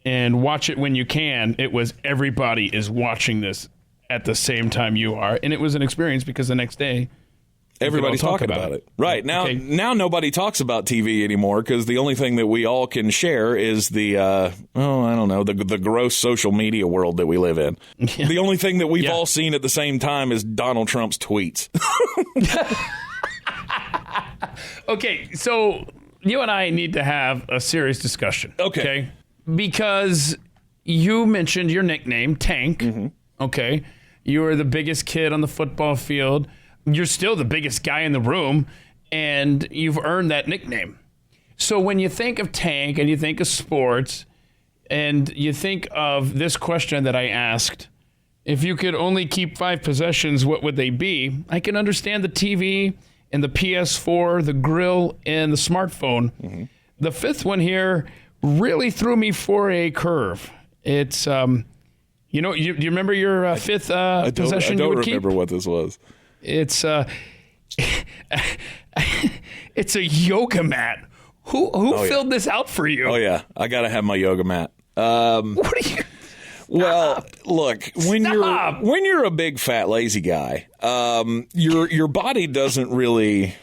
Speaker 1: and watch it when you can. It was everybody is watching this at the same time you are. And it was an experience because the next day,
Speaker 3: everybody's talking about it. Right. Now nobody talks about TV anymore because the only thing that we all can share is the gross social media world that we live in. Yeah. The only thing that we've all seen at the same time is Donald Trump's tweets.
Speaker 1: Okay, so you and I need to have a serious discussion. Okay? Because you mentioned your nickname, Tank. Mm-hmm. Okay? You were the biggest kid on the football field. You're still the biggest guy in the room, and you've earned that nickname. So when you think of Tank and you think of sports, and you think of this question that I asked, if you could only keep 5 possessions, what would they be? I can understand the TV and the PS4, the grill, and the smartphone. Mm-hmm. The 5th one here really threw me for a curve. It's, do you remember your 5th possession you would keep?
Speaker 3: I don't remember what this was.
Speaker 1: It's it's a yoga mat. Who filled this out for you?
Speaker 3: Oh yeah, I gotta have my yoga mat.
Speaker 1: What are you?
Speaker 3: Well, look, when you're a big fat lazy guy, your body doesn't really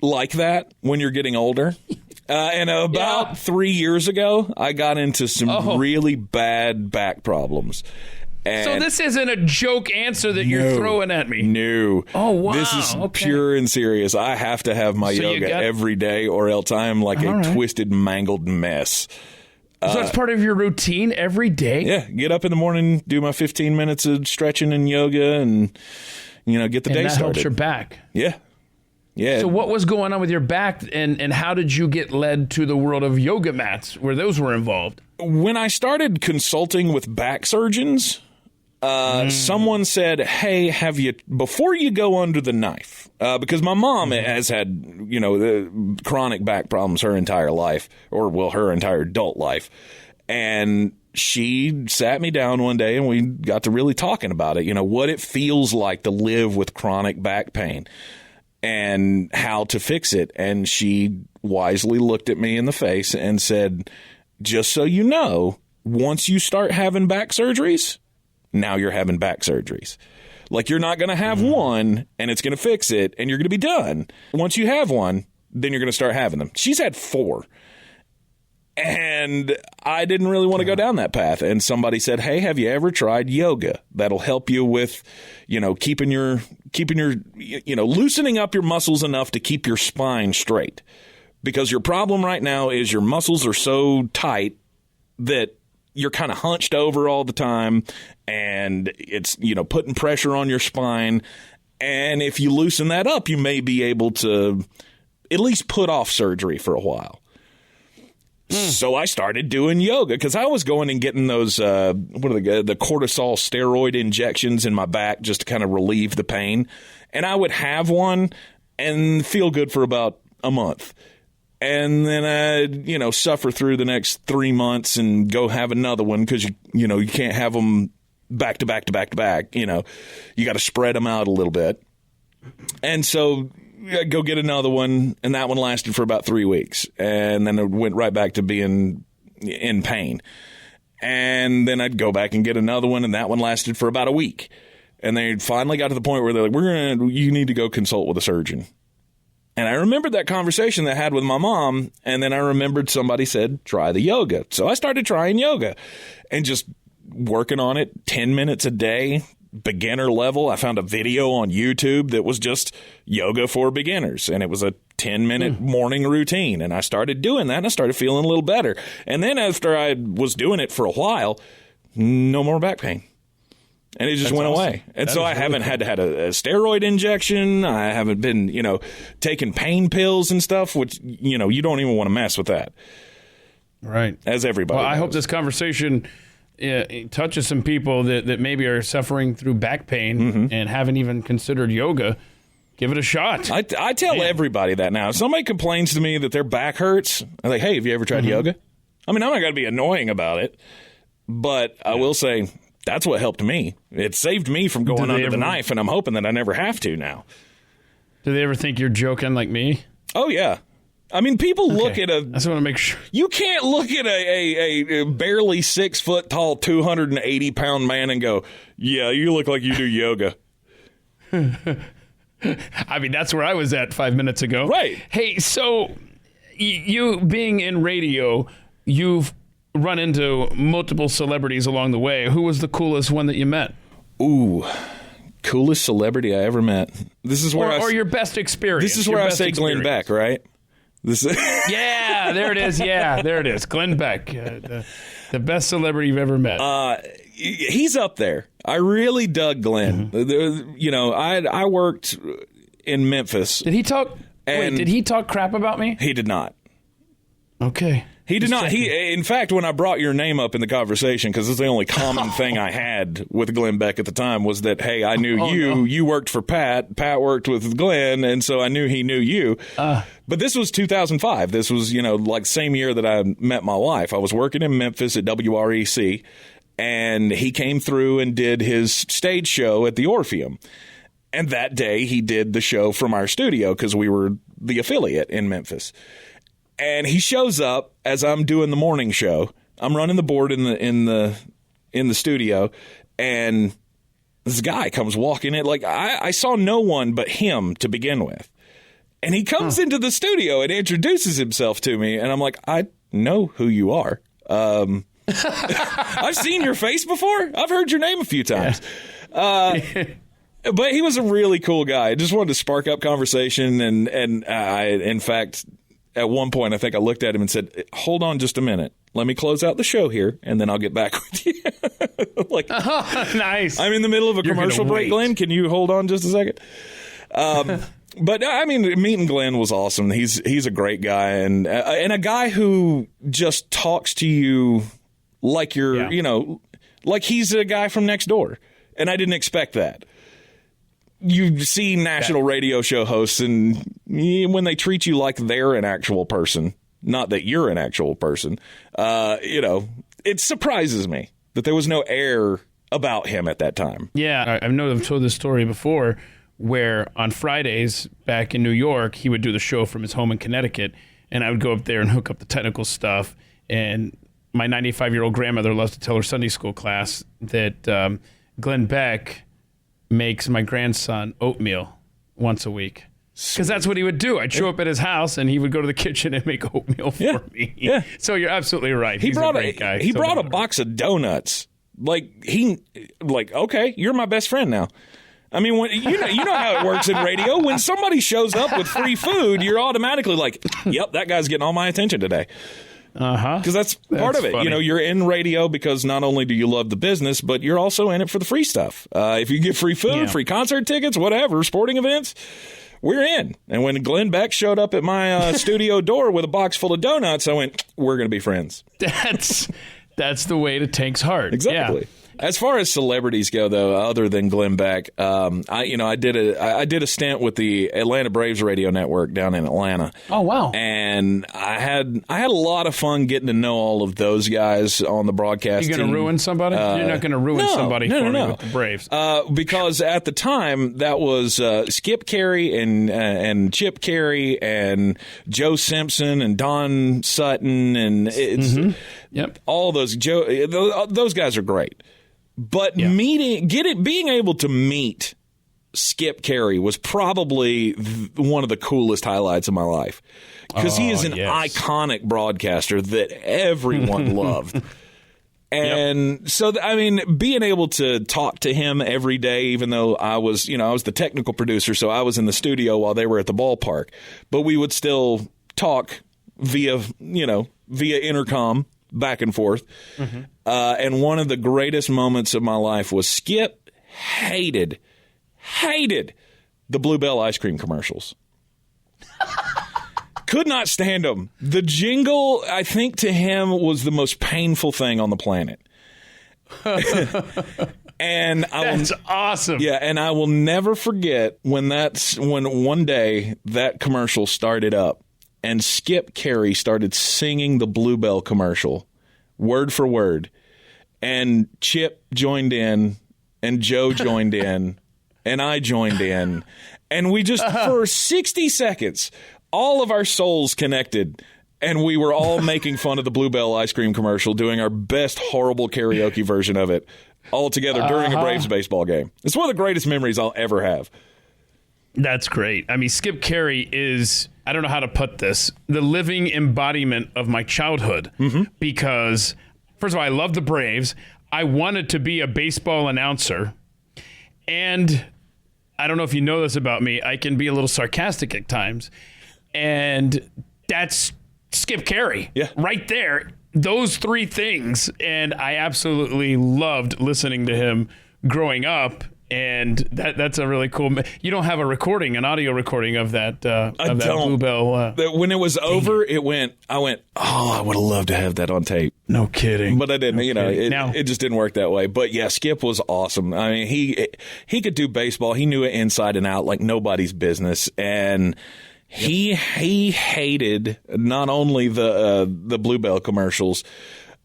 Speaker 3: like that when you're getting older. And about 3 years ago, I got into some really bad back problems. And
Speaker 1: so this isn't a joke answer that you're throwing at me.
Speaker 3: No.
Speaker 1: Oh, wow.
Speaker 3: This is pure and serious. I have to have my yoga every day, or else I'm like a twisted, mangled mess.
Speaker 1: So that's part of your routine every day?
Speaker 3: Yeah. Get up in the morning, do my 15 minutes of stretching and yoga, and get the day started.
Speaker 1: That helps your back.
Speaker 3: Yeah. Yeah.
Speaker 1: So what was going on with your back, and how did you get led to the world of yoga mats where those were involved?
Speaker 3: When I started consulting with back surgeons, someone said, hey, before you go under the knife, because my mom has had, chronic back problems her entire life, her entire adult life. And she sat me down one day and we got to really talking about it, what it feels like to live with chronic back pain and how to fix it. And she wisely looked at me in the face and said, just so you know, once you start having back surgeries, now you're having back surgeries. Like, you're not going to have one and it's going to fix it and you're going to be done. Once you have one, then you're going to start having them. She's had 4. And I didn't really want to go down that path. And somebody said, hey, have you ever tried yoga? That'll help you with, keeping your, loosening up your muscles enough to keep your spine straight. because your problem right now is your muscles are so tight that you're kind of hunched over all the time, and it's, putting pressure on your spine. And if you loosen that up, you may be able to at least put off surgery for a while. So I started doing yoga because I was going and getting those, the cortisol steroid injections in my back just to kind of relieve the pain. And I would have one and feel good for about a month. And then I'd, suffer through the next 3 months and go have another one because, you can't have them back to back to back to back. You got to spread them out a little bit. And so I'd go get another one, and that one lasted for about 3 weeks. And then it went right back to being in pain. And then I'd go back and get another one, and that one lasted for about a week. And they finally got to the point where they're like, you need to go consult with a surgeon. And I remembered that conversation that I had with my mom, and then I remembered somebody said, try the yoga. So I started trying yoga and just working on it 10 minutes a day, beginner level. I found a video on YouTube that was just yoga for beginners, and it was a 10-minute morning routine. And I started doing that, and I started feeling a little better. And then after I was doing it for a while, no more back pain. And it just went away. And so I haven't had to have a steroid injection. I haven't been, taking pain pills and stuff, which, you don't even want to mess with that.
Speaker 1: Right.
Speaker 3: As everybody
Speaker 1: Well,
Speaker 3: knows.
Speaker 1: I hope this conversation touches some people that maybe are suffering through back pain and haven't even considered yoga. Give it a shot.
Speaker 3: I tell everybody that now. If somebody complains to me that their back hurts, I'm like, hey, have you ever tried yoga? I mean, I'm not going to be annoying about it, but I will say, that's what helped me. It saved me from going under the knife, and I'm hoping that I never have to now.
Speaker 1: Do they ever think you're joking like me?
Speaker 3: Oh, yeah. I mean, people look at
Speaker 1: I just want to make sure.
Speaker 3: You can't look at a barely 6 foot tall, 280-pound man and go, yeah, you look like you do yoga.
Speaker 1: I mean, that's where I was at 5 minutes ago.
Speaker 3: Right.
Speaker 1: Hey, so you being in radio, you've run into multiple celebrities along the way. Who was the coolest one that you met?
Speaker 3: Ooh, coolest celebrity I ever met. This is where
Speaker 1: or your best experience.
Speaker 3: This is where I say Glenn Beck, right?
Speaker 1: Yeah, there it is. Yeah, there it is. Glenn Beck, the best celebrity you've ever met.
Speaker 3: He's up there. I really dug Glenn. I worked in Memphis.
Speaker 1: Did he talk? Did he talk crap about me?
Speaker 3: He did not.
Speaker 1: Okay.
Speaker 3: He did not. In fact, when I brought your name up in the conversation, because it's the only common thing I had with Glenn Beck at the time was that, hey, I knew you. No. You worked for Pat. Pat worked with Glenn, and so I knew he knew you. But this was 2005. This was, like same year that I met my wife. I was working in Memphis at WREC, and he came through and did his stage show at the Orpheum. And that day, he did the show from our studio because we were the affiliate in Memphis. And he shows up as I'm doing the morning show. I'm running the board in the studio, and this guy comes walking in. Like I saw no one but him to begin with, and he comes into the studio and introduces himself to me, and I'm like, I know who you are. I've seen your face before. I've heard your name a few times. But he was a really cool guy. I just wanted to spark up conversation, and I, in fact, at one point, I think I looked at him and said, hold on just a minute. Let me close out the show here, and then I'll get back with you.
Speaker 1: Nice.
Speaker 3: I'm in the middle of a commercial break, Glenn. Can you hold on just a second? But, I mean, meeting Glenn was awesome. He's a great guy, and a guy who just talks to you like you're, like he's a guy from next door. And I didn't expect that. You see national radio show hosts, and when they treat you like they're an actual person, not that you're an actual person, it surprises me that there was no air about him at that time.
Speaker 1: Yeah, I know I've told this story before, where on Fridays back in New York, he would do the show from his home in Connecticut, and I would go up there and hook up the technical stuff. And my 95-year-old grandmother loves to tell her Sunday school class that Glenn Beck makes my grandson oatmeal once a week. Because that's what he would do. I'd show up at his house, and he would go to the kitchen and make oatmeal for me. Yeah. So you're absolutely right. He's a great guy.
Speaker 3: He brought a box of donuts. Okay, you're my best friend now. I mean, when, you know how it works in radio. When somebody shows up with free food, you're automatically like, yep, that guy's getting all my attention today. Because that's part of it.
Speaker 1: Funny.
Speaker 3: You're in radio because not only do you love the business, but you're also in it for the free stuff. If you get free food, free concert tickets, whatever, sporting events, we're in. And when Glenn Beck showed up at my studio door with a box full of donuts, I went, we're going to be friends.
Speaker 1: That's the way to Tank's heart.
Speaker 3: Exactly.
Speaker 1: Yeah.
Speaker 3: As far as celebrities go, though, other than Glenn Beck, I did a stint with the Atlanta Braves radio network down in Atlanta.
Speaker 1: Oh wow!
Speaker 3: And I had a lot of fun getting to know all of those guys on the broadcast.
Speaker 1: You're going to ruin somebody? You're not going to ruin somebody for me with the Braves.
Speaker 3: Because at the time that was Skip Carey and Chip Carey and Joe Simpson and Don Sutton and it's all those those guys are great. But being able to meet Skip Carey was probably one of the coolest highlights of my life because he is an iconic broadcaster that everyone loved. And so, I mean, being able to talk to him every day, even though I was the technical producer, so I was in the studio while they were at the ballpark, but we would still talk via intercom back and forth. And one of the greatest moments of my life was Skip hated the Bluebell ice cream commercials. Could not stand them. The jingle, I think, to him was the most painful thing on the planet. And
Speaker 1: that's awesome.
Speaker 3: Yeah, and I will never forget when one day that commercial started up and Skip Carey started singing the Bluebell commercial word for word. And Chip joined in, and Joe joined in, and I joined in. And we just, for 60 seconds, all of our souls connected, and we were all making fun of the Bluebell ice cream commercial, doing our best horrible karaoke version of it, all together during a Braves baseball game. It's one of the greatest memories I'll ever have.
Speaker 1: That's great. I mean, Skip Carey is, I don't know how to put this, the living embodiment of my childhood. Because, first of all, I love the Braves. I wanted to be a baseball announcer. And I don't know if you know this about me, I can be a little sarcastic at times. And that's Skip Carey.
Speaker 3: Yeah.
Speaker 1: Right there. Those three things. And I absolutely loved listening to him growing up. And that's a really cool. You don't have an audio recording of that. That Bluebell.
Speaker 3: When it was over, I went. Oh, I would have loved to have that on tape.
Speaker 1: No kidding.
Speaker 3: But I didn't. It just didn't work that way. But yeah, Skip was awesome. I mean, he could do baseball. He knew it inside and out like nobody's business. And he hated not only the Bluebell commercials,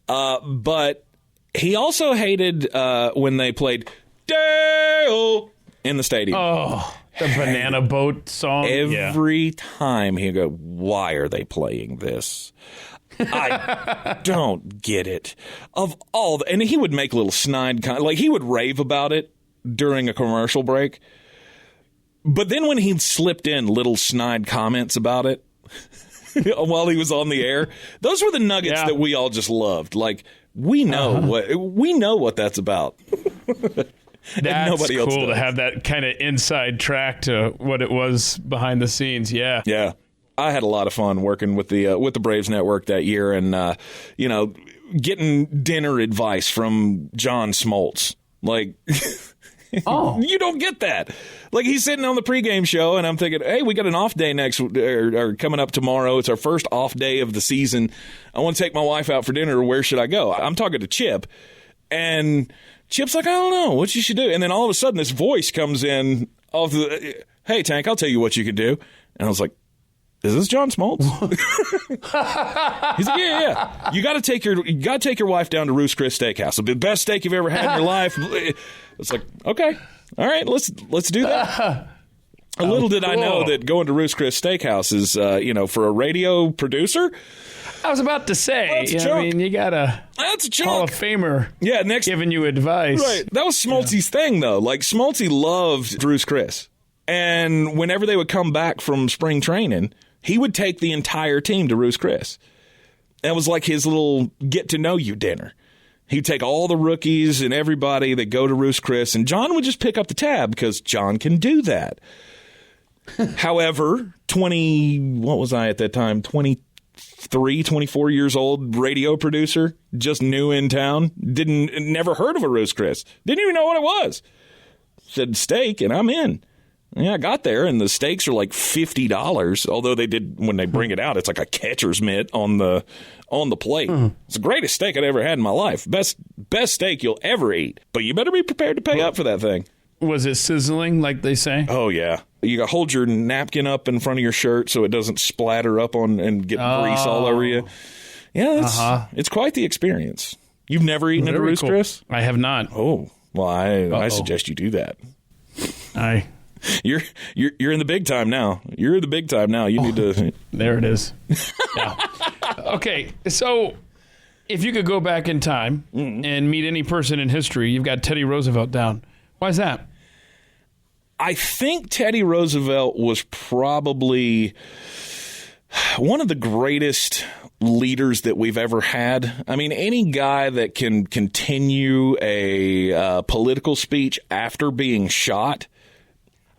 Speaker 3: but he also hated when they played Dale in the stadium.
Speaker 1: Oh, the Banana Boat song.
Speaker 3: Every time he'd go, why are they playing this? I don't get it. And he would make little snide, he would rave about it during a commercial break. But then when he slipped in little snide comments about it while he was on the air, those were the nuggets that we all just loved. Like, we know what that's about.
Speaker 1: That's
Speaker 3: nobody else
Speaker 1: cool
Speaker 3: does.
Speaker 1: To have that kind of inside track to what it was behind the scenes. Yeah.
Speaker 3: Yeah. I had a lot of fun working with the Braves Network that year and, getting dinner advice from John Smoltz. Like, you don't get that. Like, he's sitting on the pregame show and I'm thinking, hey, we got an off day or coming up tomorrow. It's our first off day of the season. I want to take my wife out for dinner. Where should I go? I'm talking to Chip and Chip's like, I don't know what you should do. And then all of a sudden this voice comes in of the, hey, Tank, I'll tell you what you can do. And I was like, is this John Smoltz? He's like, yeah. You got to take your wife down to Ruth's Chris Steakhouse. It'll be the best steak you've ever had in your life. It's like, okay, all right, let's do that. Little did I know that going to Ruth's Chris Steakhouse is, for a radio producer.
Speaker 1: I was about to say, you got
Speaker 3: that's a
Speaker 1: Hall of Famer giving you advice.
Speaker 3: Right. That was Smoltzy's thing, though. Like, Smoltzy loved Ruth's Chris. And whenever they would come back from spring training, he would take the entire team to Ruth's Chris. That was like his little get-to-know-you dinner. He'd take all the rookies and everybody that go to Ruth's Chris, and John would just pick up the tab because John can do that. However, what was I at that time? 23, 24 years old, radio producer, just new in town, never heard of a Ruth's Chris, didn't even know what it was. Said steak, and I'm in. Yeah, I got there, and the steaks are like $50. Although when they bring it out, it's like a catcher's mitt on the plate. It's the greatest steak I'd ever had in my life. Best steak you'll ever eat. But you better be prepared to pay up for that thing.
Speaker 1: Was it sizzling, like they say?
Speaker 3: Oh yeah. You got to hold your napkin up in front of your shirt so it doesn't splatter up on and get grease all over you. Yeah, it's quite the experience. You've never eaten at a Ruth's Chris?
Speaker 1: I have not.
Speaker 3: Oh, well, I suggest you do that. You're in the big time now. You're in the big time now. You need to.
Speaker 1: There it is. Yeah. Okay, so if you could go back in time and meet any person in history, you've got Teddy Roosevelt down. Why is that?
Speaker 3: I think Teddy Roosevelt was probably one of the greatest leaders that we've ever had. I mean, any guy that can continue a political speech after being shot.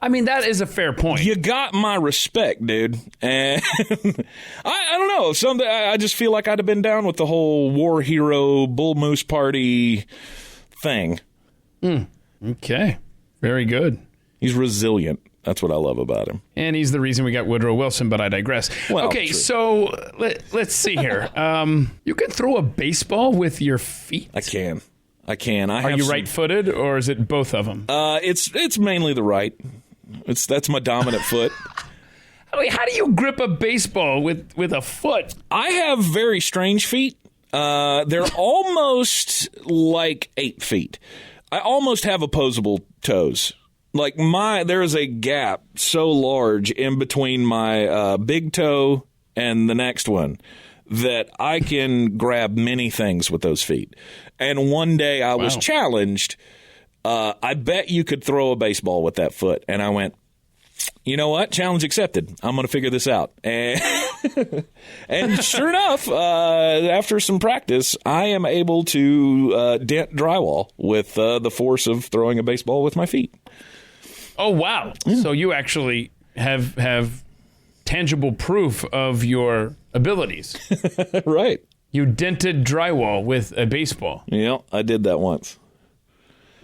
Speaker 1: I mean, that is a fair point.
Speaker 3: You got my respect, dude. And I don't know. I just feel like I'd have been down with the whole war hero, bull moose party thing.
Speaker 1: Okay. Very good.
Speaker 3: He's resilient. That's what I love about him.
Speaker 1: And he's the reason we got Woodrow Wilson, but I digress.
Speaker 3: Well,
Speaker 1: okay,
Speaker 3: true.
Speaker 1: So let's see here. You can throw a baseball with your feet?
Speaker 3: I can.
Speaker 1: Are you right-footed, or is it both of them?
Speaker 3: It's mainly the right. That's my dominant foot.
Speaker 1: I mean, how do you grip a baseball with a foot?
Speaker 3: I have very strange feet. They're almost like 8 feet. I almost have opposable toes. Like there is a gap so large in between my big toe and the next one that I can grab many things with those feet. And one day I was challenged. I bet you could throw a baseball with that foot. And I went, you know what? Challenge accepted. I'm going to figure this out. And sure enough, after some practice, I am able to dent drywall with the force of throwing a baseball with my feet.
Speaker 1: Oh, wow. Yeah. So you actually have tangible proof of your abilities.
Speaker 3: Right.
Speaker 1: You dented drywall with a baseball.
Speaker 3: Yeah, I did that once.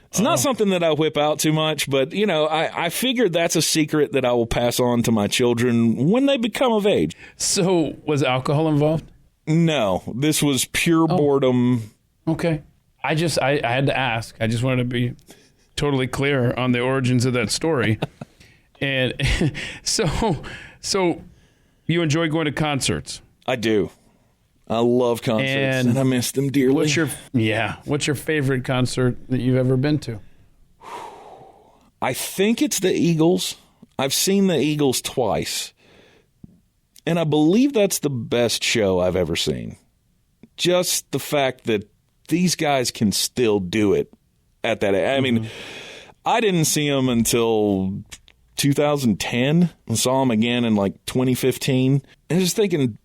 Speaker 3: It's not something that I whip out too much, but, I figured that's a secret that I will pass on to my children when they become of age.
Speaker 1: So was alcohol involved?
Speaker 3: No, this was pure boredom.
Speaker 1: Okay. I had to ask. I just wanted to be totally clear on the origins of that story. And so you enjoy going to concerts?
Speaker 3: I do. I love concerts, and I miss them dearly.
Speaker 1: What's your favorite concert that you've ever been to?
Speaker 3: I think it's the Eagles. I've seen the Eagles twice, and I believe that's the best show I've ever seen. Just the fact that these guys can still do it at that age. I mean, I didn't see them until 2010 and saw them again in like 2015. And just thinking,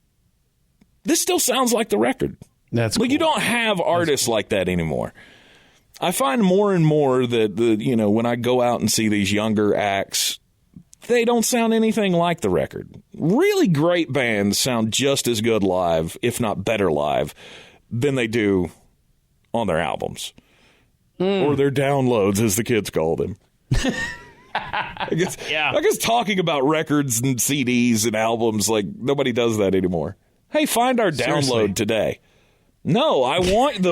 Speaker 3: this still sounds like the record.
Speaker 1: That's cool.
Speaker 3: You don't have artists like that anymore. I find more and more that when I go out and see these younger acts, they don't sound anything like the record. Really great bands sound just as good live, if not better live, than they do on their albums. Or their downloads, as the kids call them. I guess talking about records and CDs and albums, like, nobody does that anymore. Hey, find our download today. No, I want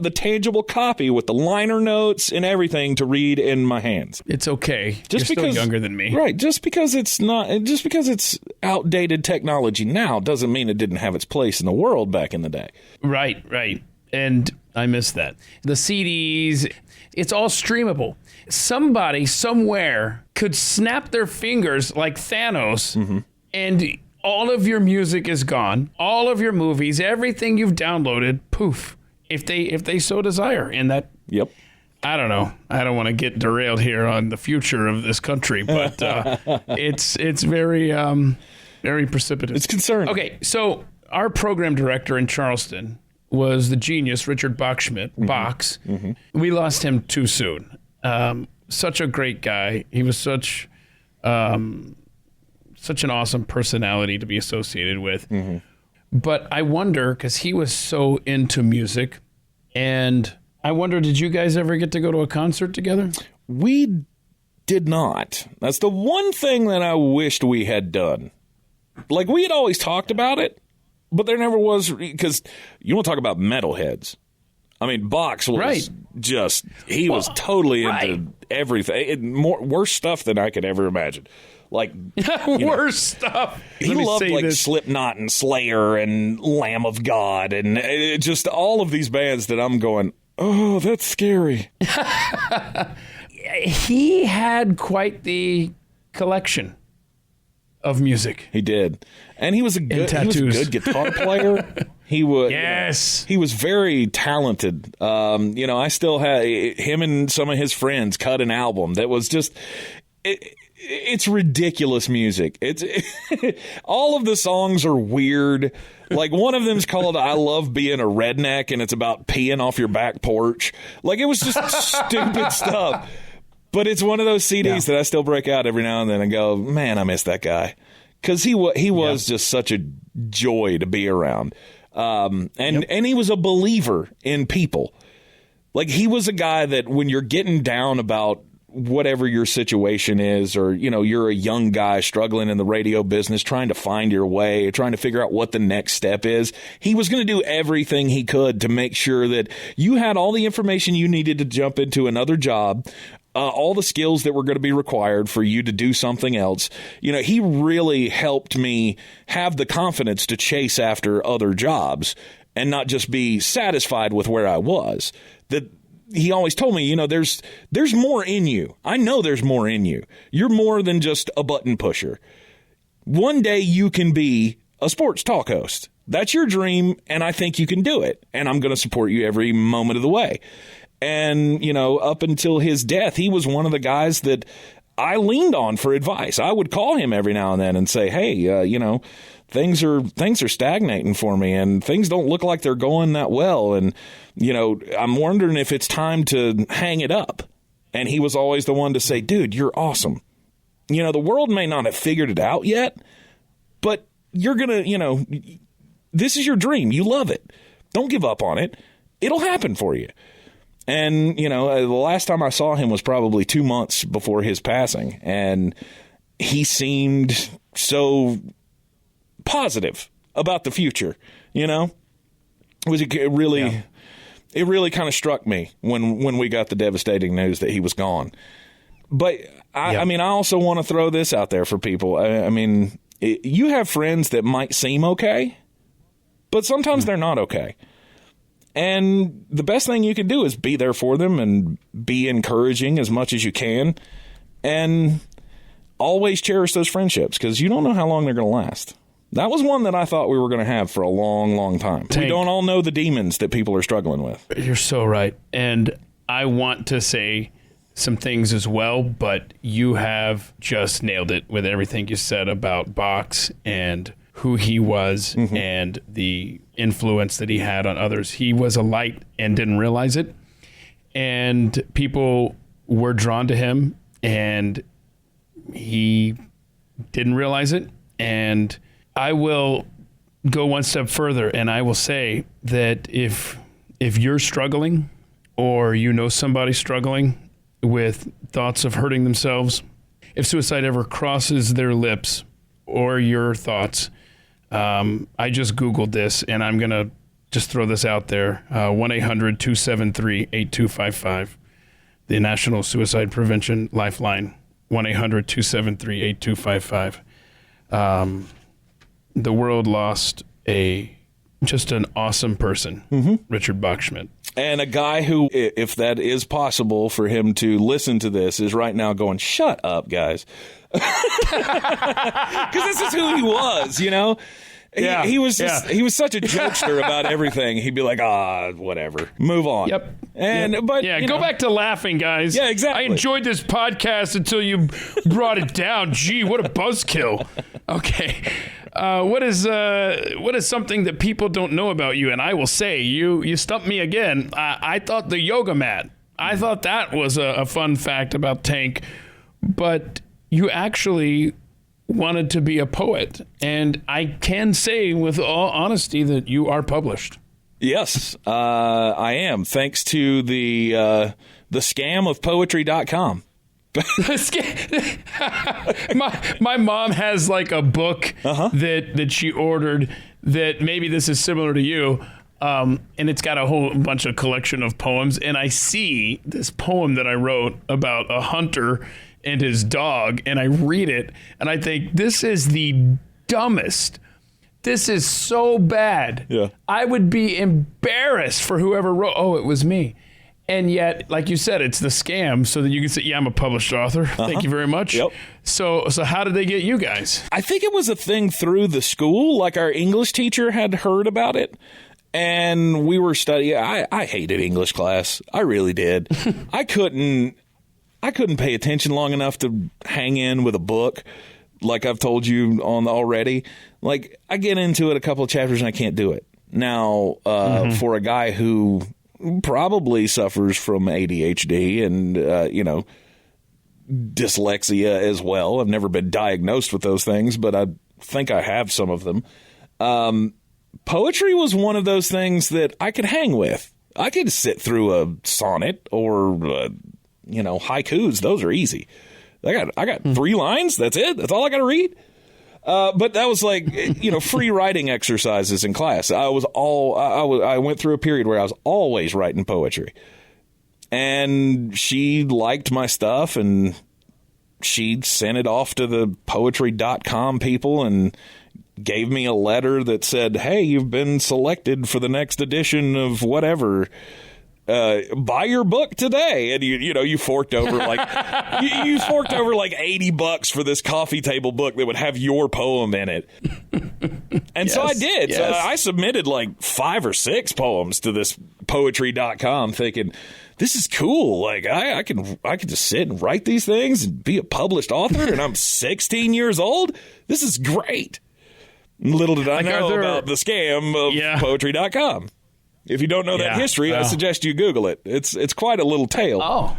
Speaker 3: the tangible copy with the liner notes and everything to read in my hands.
Speaker 1: It's okay. You're still younger than me.
Speaker 3: Right. Just because it's outdated technology now doesn't mean it didn't have its place in the world back in the day.
Speaker 1: Right. And I miss that. The CDs, it's all streamable. Somebody somewhere could snap their fingers like Thanos, and all of your music is gone. All of your movies, everything you've downloaded, poof, if they so desire. And that,
Speaker 3: yep.
Speaker 1: I don't know. I don't want to get derailed here on the future of this country, but it's very very precipitous.
Speaker 3: It's concerning.
Speaker 1: Okay, so our program director in Charleston was the genius Richard Bachschmidt, Box. We lost him too soon. Such a great guy. He was such an awesome personality to be associated with. But I wonder, because he was so into music, and I wonder, did you guys ever get to go to a concert together?
Speaker 3: We did not. That's the one thing that I wished we had done. Like, we had always talked about it, but there never was, because you want to talk about metalheads. I mean, Box was he was totally into everything. Worse stuff than I could ever imagine. Like,
Speaker 1: worse stuff.
Speaker 3: He loved like Slipknot and Slayer and Lamb of God and just all of these bands that I'm going, oh, that's scary.
Speaker 1: He had quite the collection of music.
Speaker 3: He did. And he was a good guitar player. He was he was very talented. I still have him and some of his friends cut an album that was just it's ridiculous music. It's all of the songs are weird. Like, one of them's called I Love Being a Redneck, and it's about peeing off your back porch. Like, it was just stupid stuff. But it's one of those CDs that I still break out every now and then and go, man, I miss that guy. Because he was just such a joy to be around. And he was a believer in people. Like, he was a guy that when you're getting down about whatever your situation is, or, you're a young guy struggling in the radio business, trying to find your way, trying to figure out what the next step is, he was going to do everything he could to make sure that you had all the information you needed to jump into another job, all the skills that were going to be required for you to do something else. He really helped me have the confidence to chase after other jobs and not just be satisfied with where I was. He always told me, there's more in you. I know there's more in you. You're more than just a button pusher. One day you can be a sports talk host. That's your dream, and I think you can do it. And I'm going to support you every moment of the way. And, up until his death, he was one of the guys that I leaned on for advice. I would call him every now and then and say, hey, things are stagnating for me, and things don't look like they're going that well. And, I'm wondering if it's time to hang it up. And he was always the one to say, dude, you're awesome. The world may not have figured it out yet, but you're going to, this is your dream. You love it. Don't give up on it. It'll happen for you. And, the last time I saw him was probably 2 months before his passing. And he seemed so positive about the future, It really kind of struck me when we got the devastating news that he was gone. But, I also want to throw this out there for people. You have friends that might seem okay, but sometimes they're not okay. And the best thing you can do is be there for them and be encouraging as much as you can. And always cherish those friendships, because you don't know how long they're going to last. That was one that I thought we were going to have for a long, long time. We don't all know the demons that people are struggling with.
Speaker 1: You're so right. And I want to say some things as well, but you have just nailed it with everything you said about Box and who he was and the influence that he had on others. He was a light and didn't realize it. And people were drawn to him, and he didn't realize it. And I will go one step further, and I will say that if you're struggling, or somebody struggling with thoughts of hurting themselves, if suicide ever crosses their lips or your thoughts, I just Googled this, and I'm going to just throw this out there. 1-800-273-8255, the National Suicide Prevention Lifeline, 1-800-273-8255. The world lost just an awesome person, Richard Bachschmidt.
Speaker 3: And a guy who, if that is possible for him to listen to this, is right now going, shut up, guys. Because this is who he was, Yeah, he was he was such a jokester about everything. He'd be like, whatever, move on.
Speaker 1: Yep.
Speaker 3: But
Speaker 1: go back to laughing, guys.
Speaker 3: Yeah, exactly.
Speaker 1: I enjoyed this podcast until you brought it down. Gee, what a buzzkill. Okay. What is something that people don't know about you? And I will say, you stumped me again. I thought the yoga mat. I thought that was a fun fact about Tank, but you actually wanted to be a poet, and I can say with all honesty that you are published.
Speaker 3: Yes, I am, thanks to the scam of poetry.com.
Speaker 1: my mom has like a book that she ordered that maybe this is similar to you, and it's got a whole bunch of collection of poems, and I see this poem that I wrote about a hunter and his dog, and I read it, and I think, this is the dumbest. This is so bad.
Speaker 3: Yeah.
Speaker 1: I would be embarrassed for whoever wrote, it was me. And yet, like you said, it's the scam, so that you can say, yeah, I'm a published author. Thank you very much.
Speaker 3: Yep.
Speaker 1: So how did they get you guys?
Speaker 3: I think it was a thing through the school. Like, our English teacher had heard about it, and we were studying. I hated English class. I really did. I couldn't pay attention long enough to hang in with a book, like I've told you on already. Like, I get into it a couple of chapters and I can't do it. Now, for a guy who probably suffers from ADHD and, dyslexia as well. I've never been diagnosed with those things, but I think I have some of them. Poetry was one of those things that I could hang with. I could sit through a sonnet or, haikus. Those are easy. I got 3 lines. That's it. That's all I got to read. But that was like, free writing exercises in class. I went through a period where I was always writing poetry, and she liked my stuff, and she sent it off to the poetry.com people and gave me a letter that said, hey, you've been selected for the next edition of whatever. Buy your book today. And you forked over like you forked over like $80 for this coffee table book that would have your poem in it. And so I did.
Speaker 1: Yes.
Speaker 3: So I submitted like 5 or 6 poems to this poetry.com thinking, this is cool. Like, I can just sit and write these things and be a published author, and I'm 16 years old. This is great. Little did I know about the scam of poetry.com. If you don't know that history, I suggest you Google it. It's quite a little tale.
Speaker 1: Oh,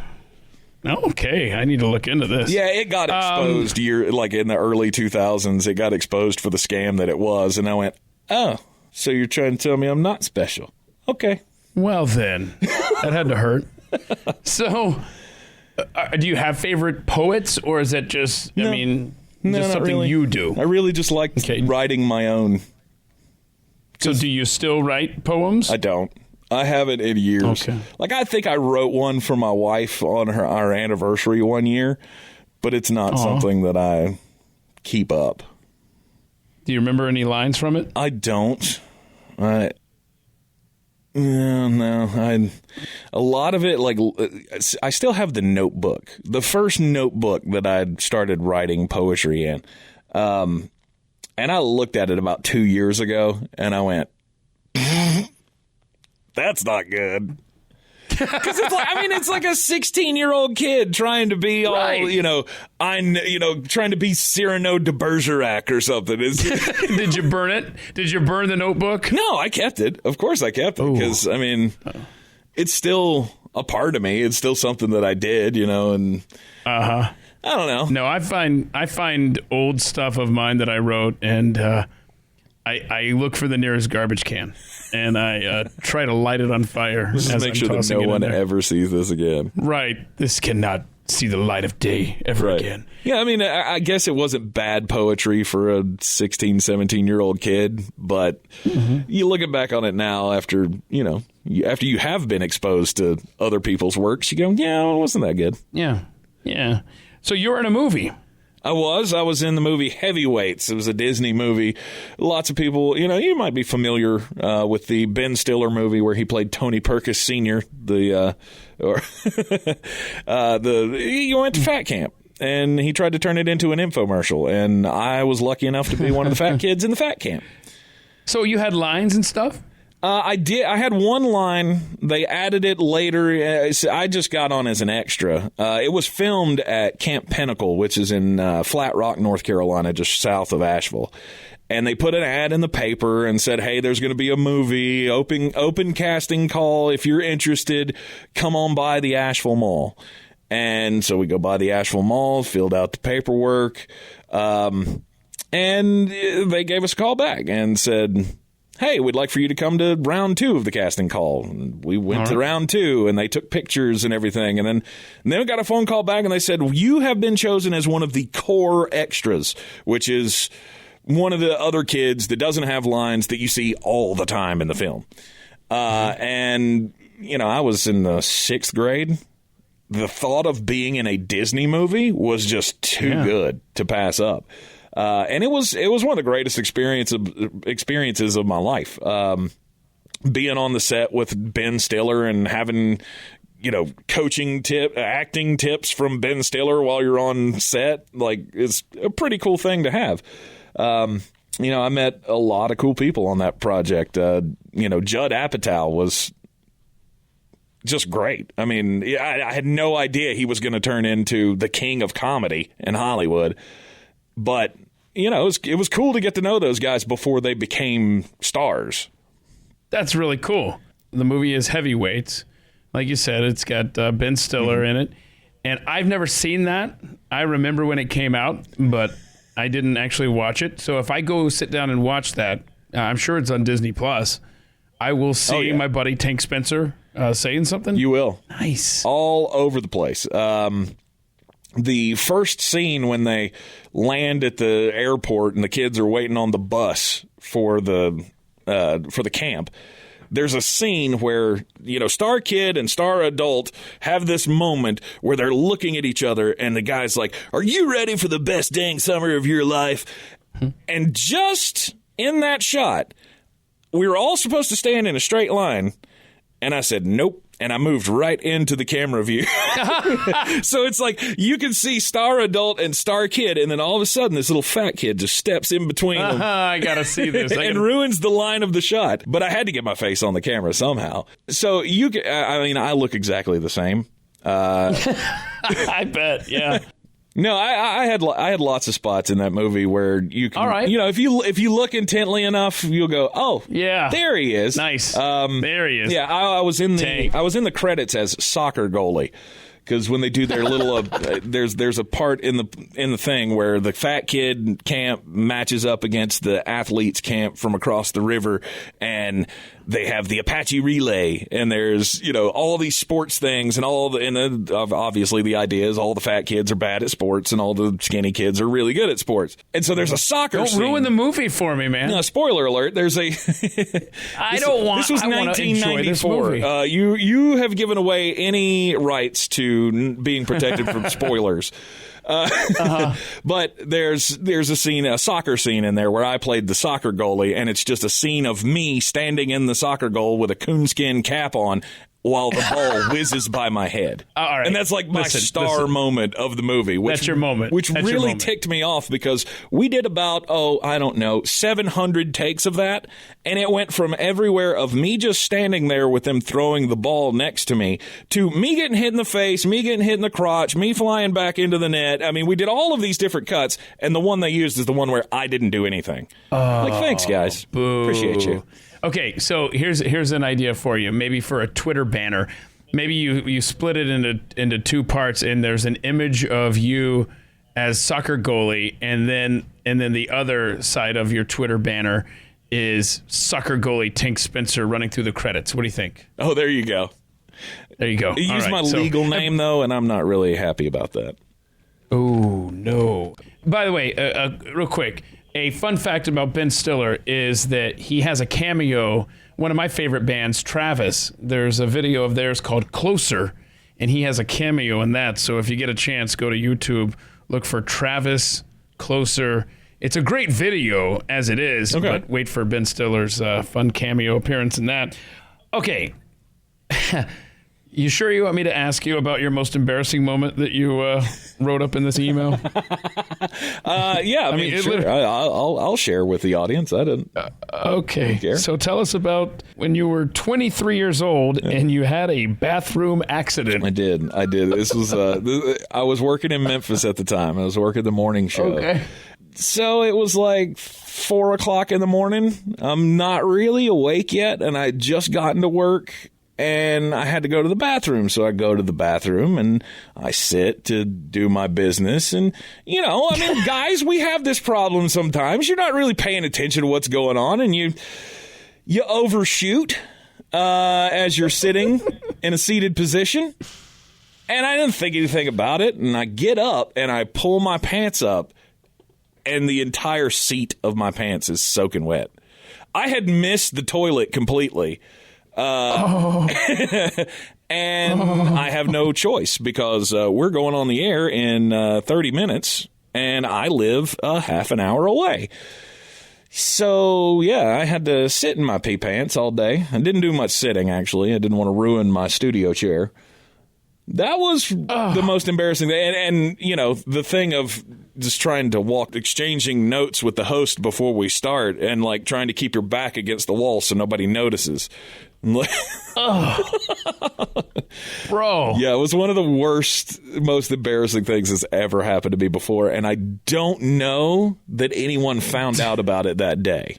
Speaker 1: okay. I need to look into this.
Speaker 3: Yeah, it got exposed in the early 2000s. It got exposed for the scam that it was, and I went, oh, so you're trying to tell me I'm not special? Okay.
Speaker 1: Well, then, that had to hurt. So, do you have favorite poets, or is that just, just something
Speaker 3: really.
Speaker 1: you do?
Speaker 3: I really just like writing my own.
Speaker 1: So do you still write poems?
Speaker 3: I don't. I haven't in years.
Speaker 1: Okay.
Speaker 3: Like, I think I wrote one for my wife on our anniversary one year, but it's not something that I keep up.
Speaker 1: Do you remember any lines from it?
Speaker 3: I don't. A lot of it, like, I still have the notebook, the first notebook that I'd started writing poetry in. And I looked at it about 2 years ago, and I went, that's not good. Because it's like a 16-year-old kid trying to be all, trying to be Cyrano de Bergerac or something.
Speaker 1: Did you burn it? Did you burn the notebook?
Speaker 3: No, I kept it. Of course I kept it, because, it's still a part of me. It's still something that I did, and... I don't know.
Speaker 1: No, I find old stuff of mine that I wrote, and I look for the nearest garbage can, and I try to light it on fire.
Speaker 3: Just make sure that no one ever sees this again.
Speaker 1: Right. This cannot see the light of day ever again.
Speaker 3: Yeah, I guess it wasn't bad poetry for a 16, 17-year-old kid, but you look back on it now after you have been exposed to other people's works, you go, yeah, it wasn't that good.
Speaker 1: Yeah. Yeah. So you were in a movie.
Speaker 3: I was in the movie Heavyweights. It was a Disney movie. You might be familiar with the Ben Stiller movie where he played Tony Perkis Sr. He went to fat camp, and he tried to turn it into an infomercial, and I was lucky enough to be one of the fat kids in the fat camp.
Speaker 1: So you had lines and stuff?
Speaker 3: I did. I had one line. They added it later. I just got on as an extra. It was filmed at Camp Pinnacle, which is in Flat Rock, North Carolina, just south of Asheville. and they put an ad in the paper and said, hey, there's going to be a movie, open casting call. If you're interested, come on by the Asheville Mall. And so we go by the Asheville Mall, filled out the paperwork, and they gave us a call back and said, hey, we'd like for you to come to round 2 of the casting call. And we went to round 2, and they took pictures and everything. And then we got a phone call back, and they said, you have been chosen as one of the core extras, which is one of the other kids that doesn't have lines that you see all the time in the film. And, I was in the 6th grade. The thought of being in a Disney movie was just too good to pass up. And it was one of the greatest experiences of my life. Being on the set with Ben Stiller and having, acting tips from Ben Stiller while you're on set, it's a pretty cool thing to have. I met a lot of cool people on that project. Judd Apatow was just great. I mean, I had no idea he was going to turn into the king of comedy in Hollywood. But, it was cool to get to know those guys before they became stars.
Speaker 1: That's really cool. The movie is Heavyweights. Like you said, it's got Ben Stiller in it. And I've never seen that. I remember when it came out, but I didn't actually watch it. So if I go sit down and watch that, I'm sure it's on Disney+. I will see my buddy Tank Spencer saying something.
Speaker 3: You will.
Speaker 1: Nice.
Speaker 3: All over the place. The first scene when they land at the airport and the kids are waiting on the bus for the camp, there's a scene where, Star Kid and Star Adult have this moment where they're looking at each other and the guy's like, are you ready for the best dang summer of your life? And just in that shot, we were all supposed to stand in a straight line. And I said, nope. And I moved right into the camera view. So it's like you can see Star Adult and Star Kid, and then all of a sudden this little fat kid just steps in between them.
Speaker 1: I got to see this.
Speaker 3: And ruins the line of the shot. But I had to get my face on the camera somehow. So I look exactly the same.
Speaker 1: I bet, yeah.
Speaker 3: No, I had lots of spots in that movie where you can, if you look intently enough, you'll go, oh, yeah, there he is.
Speaker 1: Nice. There he is.
Speaker 3: Yeah, I was in the credits as soccer goalie. Because when they do their little, there's a part in the thing where the fat kid camp matches up against the athletes camp from across the river, and they have the Apache relay, and there's all these sports things, and obviously the idea is all the fat kids are bad at sports, and all the skinny kids are really good at sports, and so there's a soccer.
Speaker 1: Don't ruin the movie for me, man.
Speaker 3: No, spoiler alert. There's a.
Speaker 1: I don't want.
Speaker 3: This was 1994. You have given away any rights to being protected from spoilers. But there's a soccer scene in there where I played the soccer goalie, and it's just a scene of me standing in the soccer goal with a coonskin cap on while the ball whizzes by my head.
Speaker 1: All right.
Speaker 3: And that's like my star moment of the movie.
Speaker 1: That's your moment.
Speaker 3: Which really ticked me off because we did about, 700 takes of that. And it went from everywhere of me just standing there with them throwing the ball next to me to me getting hit in the face, me getting hit in the crotch, me flying back into the net. I mean, we did all of these different cuts. And the one they used is the one where I didn't do anything. Thanks, guys.
Speaker 1: Boo.
Speaker 3: Appreciate you.
Speaker 1: Okay, so here's an idea for you. Maybe for a Twitter banner, maybe you split it into 2 parts, and there's an image of you as soccer goalie, and then the other side of your Twitter banner is soccer goalie Tank Spencer running through the credits. What do you think?
Speaker 3: Oh, there you go.
Speaker 1: There you go.
Speaker 3: Use my legal name though, and I'm not really happy about that.
Speaker 1: Oh no! By the way, real quick. A fun fact about Ben Stiller is that he has a cameo. One of my favorite bands, Travis, there's a video of theirs called Closer, and he has a cameo in that. So if you get a chance, go to YouTube, look for Travis Closer. It's a great video as it is, but wait for Ben Stiller's fun cameo appearance in that. Okay. You sure you want me to ask you about your most embarrassing moment that you wrote up in this email?
Speaker 3: I mean, sure. I'll share with the audience. I didn't.
Speaker 1: Okay.
Speaker 3: care.
Speaker 1: So tell us about when you were 23 years old and you had a bathroom accident.
Speaker 3: I did. This was. I was working in Memphis at the time. I was working the morning show.
Speaker 1: Okay.
Speaker 3: So it was like 4 o'clock in the morning. I'm not really awake yet, and I had just gotten to work. And I had to go to the bathroom. So I go to the bathroom and I sit to do my business. And, guys, we have this problem sometimes. You're not really paying attention to what's going on, and you overshoot as you're sitting in a seated position. And I didn't think anything about it. And I get up and I pull my pants up, and the entire seat of my pants is soaking wet. I had missed the toilet completely. And I have no choice because we're going on the air in 30 minutes, and I live a half an hour away. So, yeah, I had to sit in my pee pants all day. I didn't do much sitting, actually. I didn't want to ruin my studio chair. That was the most embarrassing thing. And, the thing of just trying to exchanging notes with the host before we start and, trying to keep your back against the wall so nobody notices.
Speaker 1: Bro.
Speaker 3: Yeah, it was one of the worst, most embarrassing things that's ever happened to me before. And I don't know that anyone found out about it that day.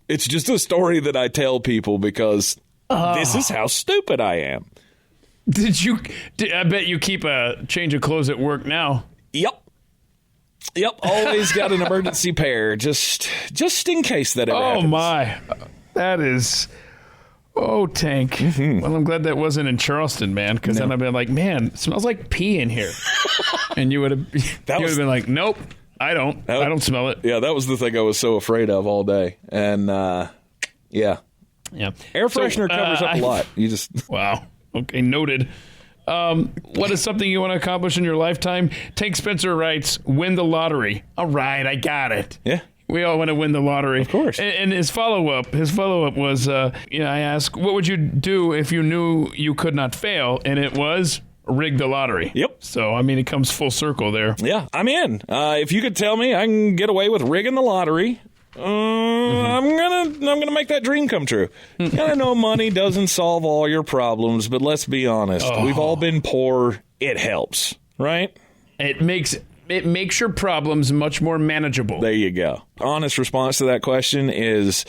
Speaker 3: It's just a story that I tell people because this is how stupid I am.
Speaker 1: I bet you keep a change of clothes at work now.
Speaker 3: Yep. Always got an emergency pair just in case that ever happens.
Speaker 1: Oh, my. That is... Oh, Tank.
Speaker 3: Mm-hmm.
Speaker 1: Well, I'm glad that wasn't in Charleston, man, because then I'd been like, man, it smells like pee in here. And you would have been like, nope, I don't smell it.
Speaker 3: Yeah, that was the thing I was so afraid of all day. And, yeah. Air freshener covers up a lot. You just...
Speaker 1: Wow. Okay, noted. What is something you want to accomplish in your lifetime? Tank Spencer writes, win the lottery. All right, I got it.
Speaker 3: Yeah.
Speaker 1: We all want to win the lottery.
Speaker 3: Of course.
Speaker 1: And his follow-up was, I asked, what would you do if you knew you could not fail? And it was rig the lottery.
Speaker 3: Yep.
Speaker 1: So, it comes full circle there.
Speaker 3: Yeah, I'm in. If you could tell me I can get away with rigging the lottery, I'm gonna make that dream come true. I know money doesn't solve all your problems, but let's be honest. We've all been poor. It helps, right?
Speaker 1: It makes your problems much more manageable.
Speaker 3: There you go. Honest response to that question is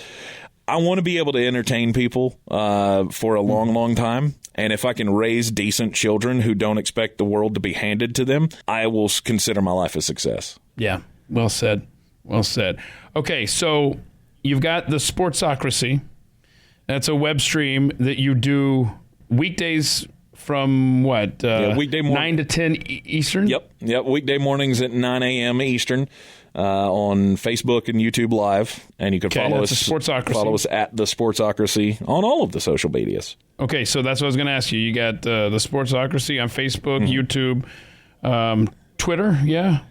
Speaker 3: I want to be able to entertain people for a long, long time. And if I can raise decent children who don't expect the world to be handed to them, I will consider my life a success.
Speaker 1: Yeah. Well said. Well said. Okay, so you've got the Sportsocracy. That's a web stream that you do weekdays from what?
Speaker 3: Weekday morning.
Speaker 1: 9 to 10 Eastern?
Speaker 3: Yep. Weekday mornings at 9 a.m. Eastern on Facebook and YouTube Live. And you can follow us at the Sportsocracy on all of the social medias.
Speaker 1: Okay, so that's what I was going to ask you. You got the Sportsocracy on Facebook, YouTube, Twitter, yeah?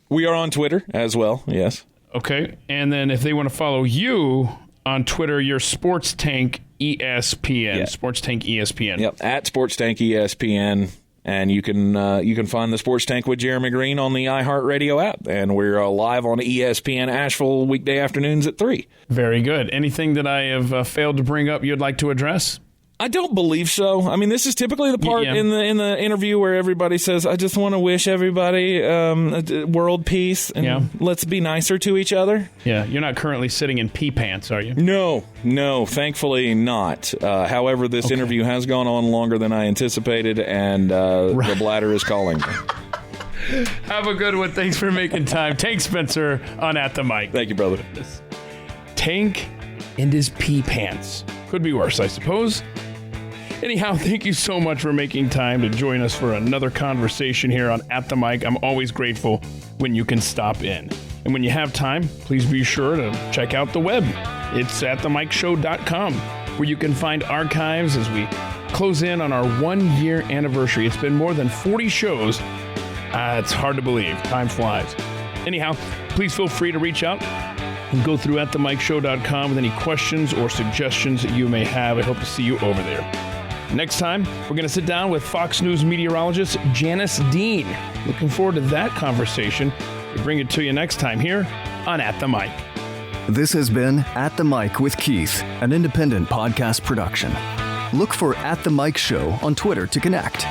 Speaker 3: We are on Twitter as well, yes.
Speaker 1: Okay, and then if they want to follow you on Twitter, you're Sports Tank ESPN.
Speaker 3: Yeah.
Speaker 1: Sports Tank ESPN.
Speaker 3: Yep, at Sports Tank ESPN. And you can find the Sports Tank with Jeremy Green on the iHeartRadio app. And we're live on ESPN Asheville weekday afternoons at 3.
Speaker 1: Very good. Anything that I have failed to bring up you'd like to address?
Speaker 3: I don't believe so. This is typically the part in the interview where everybody says, I just want to wish everybody world peace and let's be nicer to each other.
Speaker 1: Yeah, you're not currently sitting in pee pants, are you?
Speaker 3: No, thankfully not. However, this interview has gone on longer than I anticipated, and the bladder is calling me.
Speaker 1: Have a good one. Thanks for making time. Tank Spencer on At the Mic.
Speaker 3: Thank you, brother.
Speaker 1: Tank and his pee pants. Could be worse, I suppose. Anyhow, thank you so much for making time to join us for another conversation here on At the Mic. I'm always grateful when you can stop in. And when you have time, please be sure to check out the web. It's atthemicshow.com, where you can find archives as we close in on our 1-year anniversary. It's been more than 40 shows. It's hard to believe. Time flies. Anyhow, please feel free to reach out and go through atthemicshow.com with any questions or suggestions that you may have. I hope to see you over there. Next time, we're going to sit down with Fox News meteorologist Janice Dean. Looking forward to that conversation. We bring it to you next time here on At the Mic.
Speaker 2: This has been At the Mic with Keith, an independent podcast production. Look for At the Mic Show on Twitter to connect.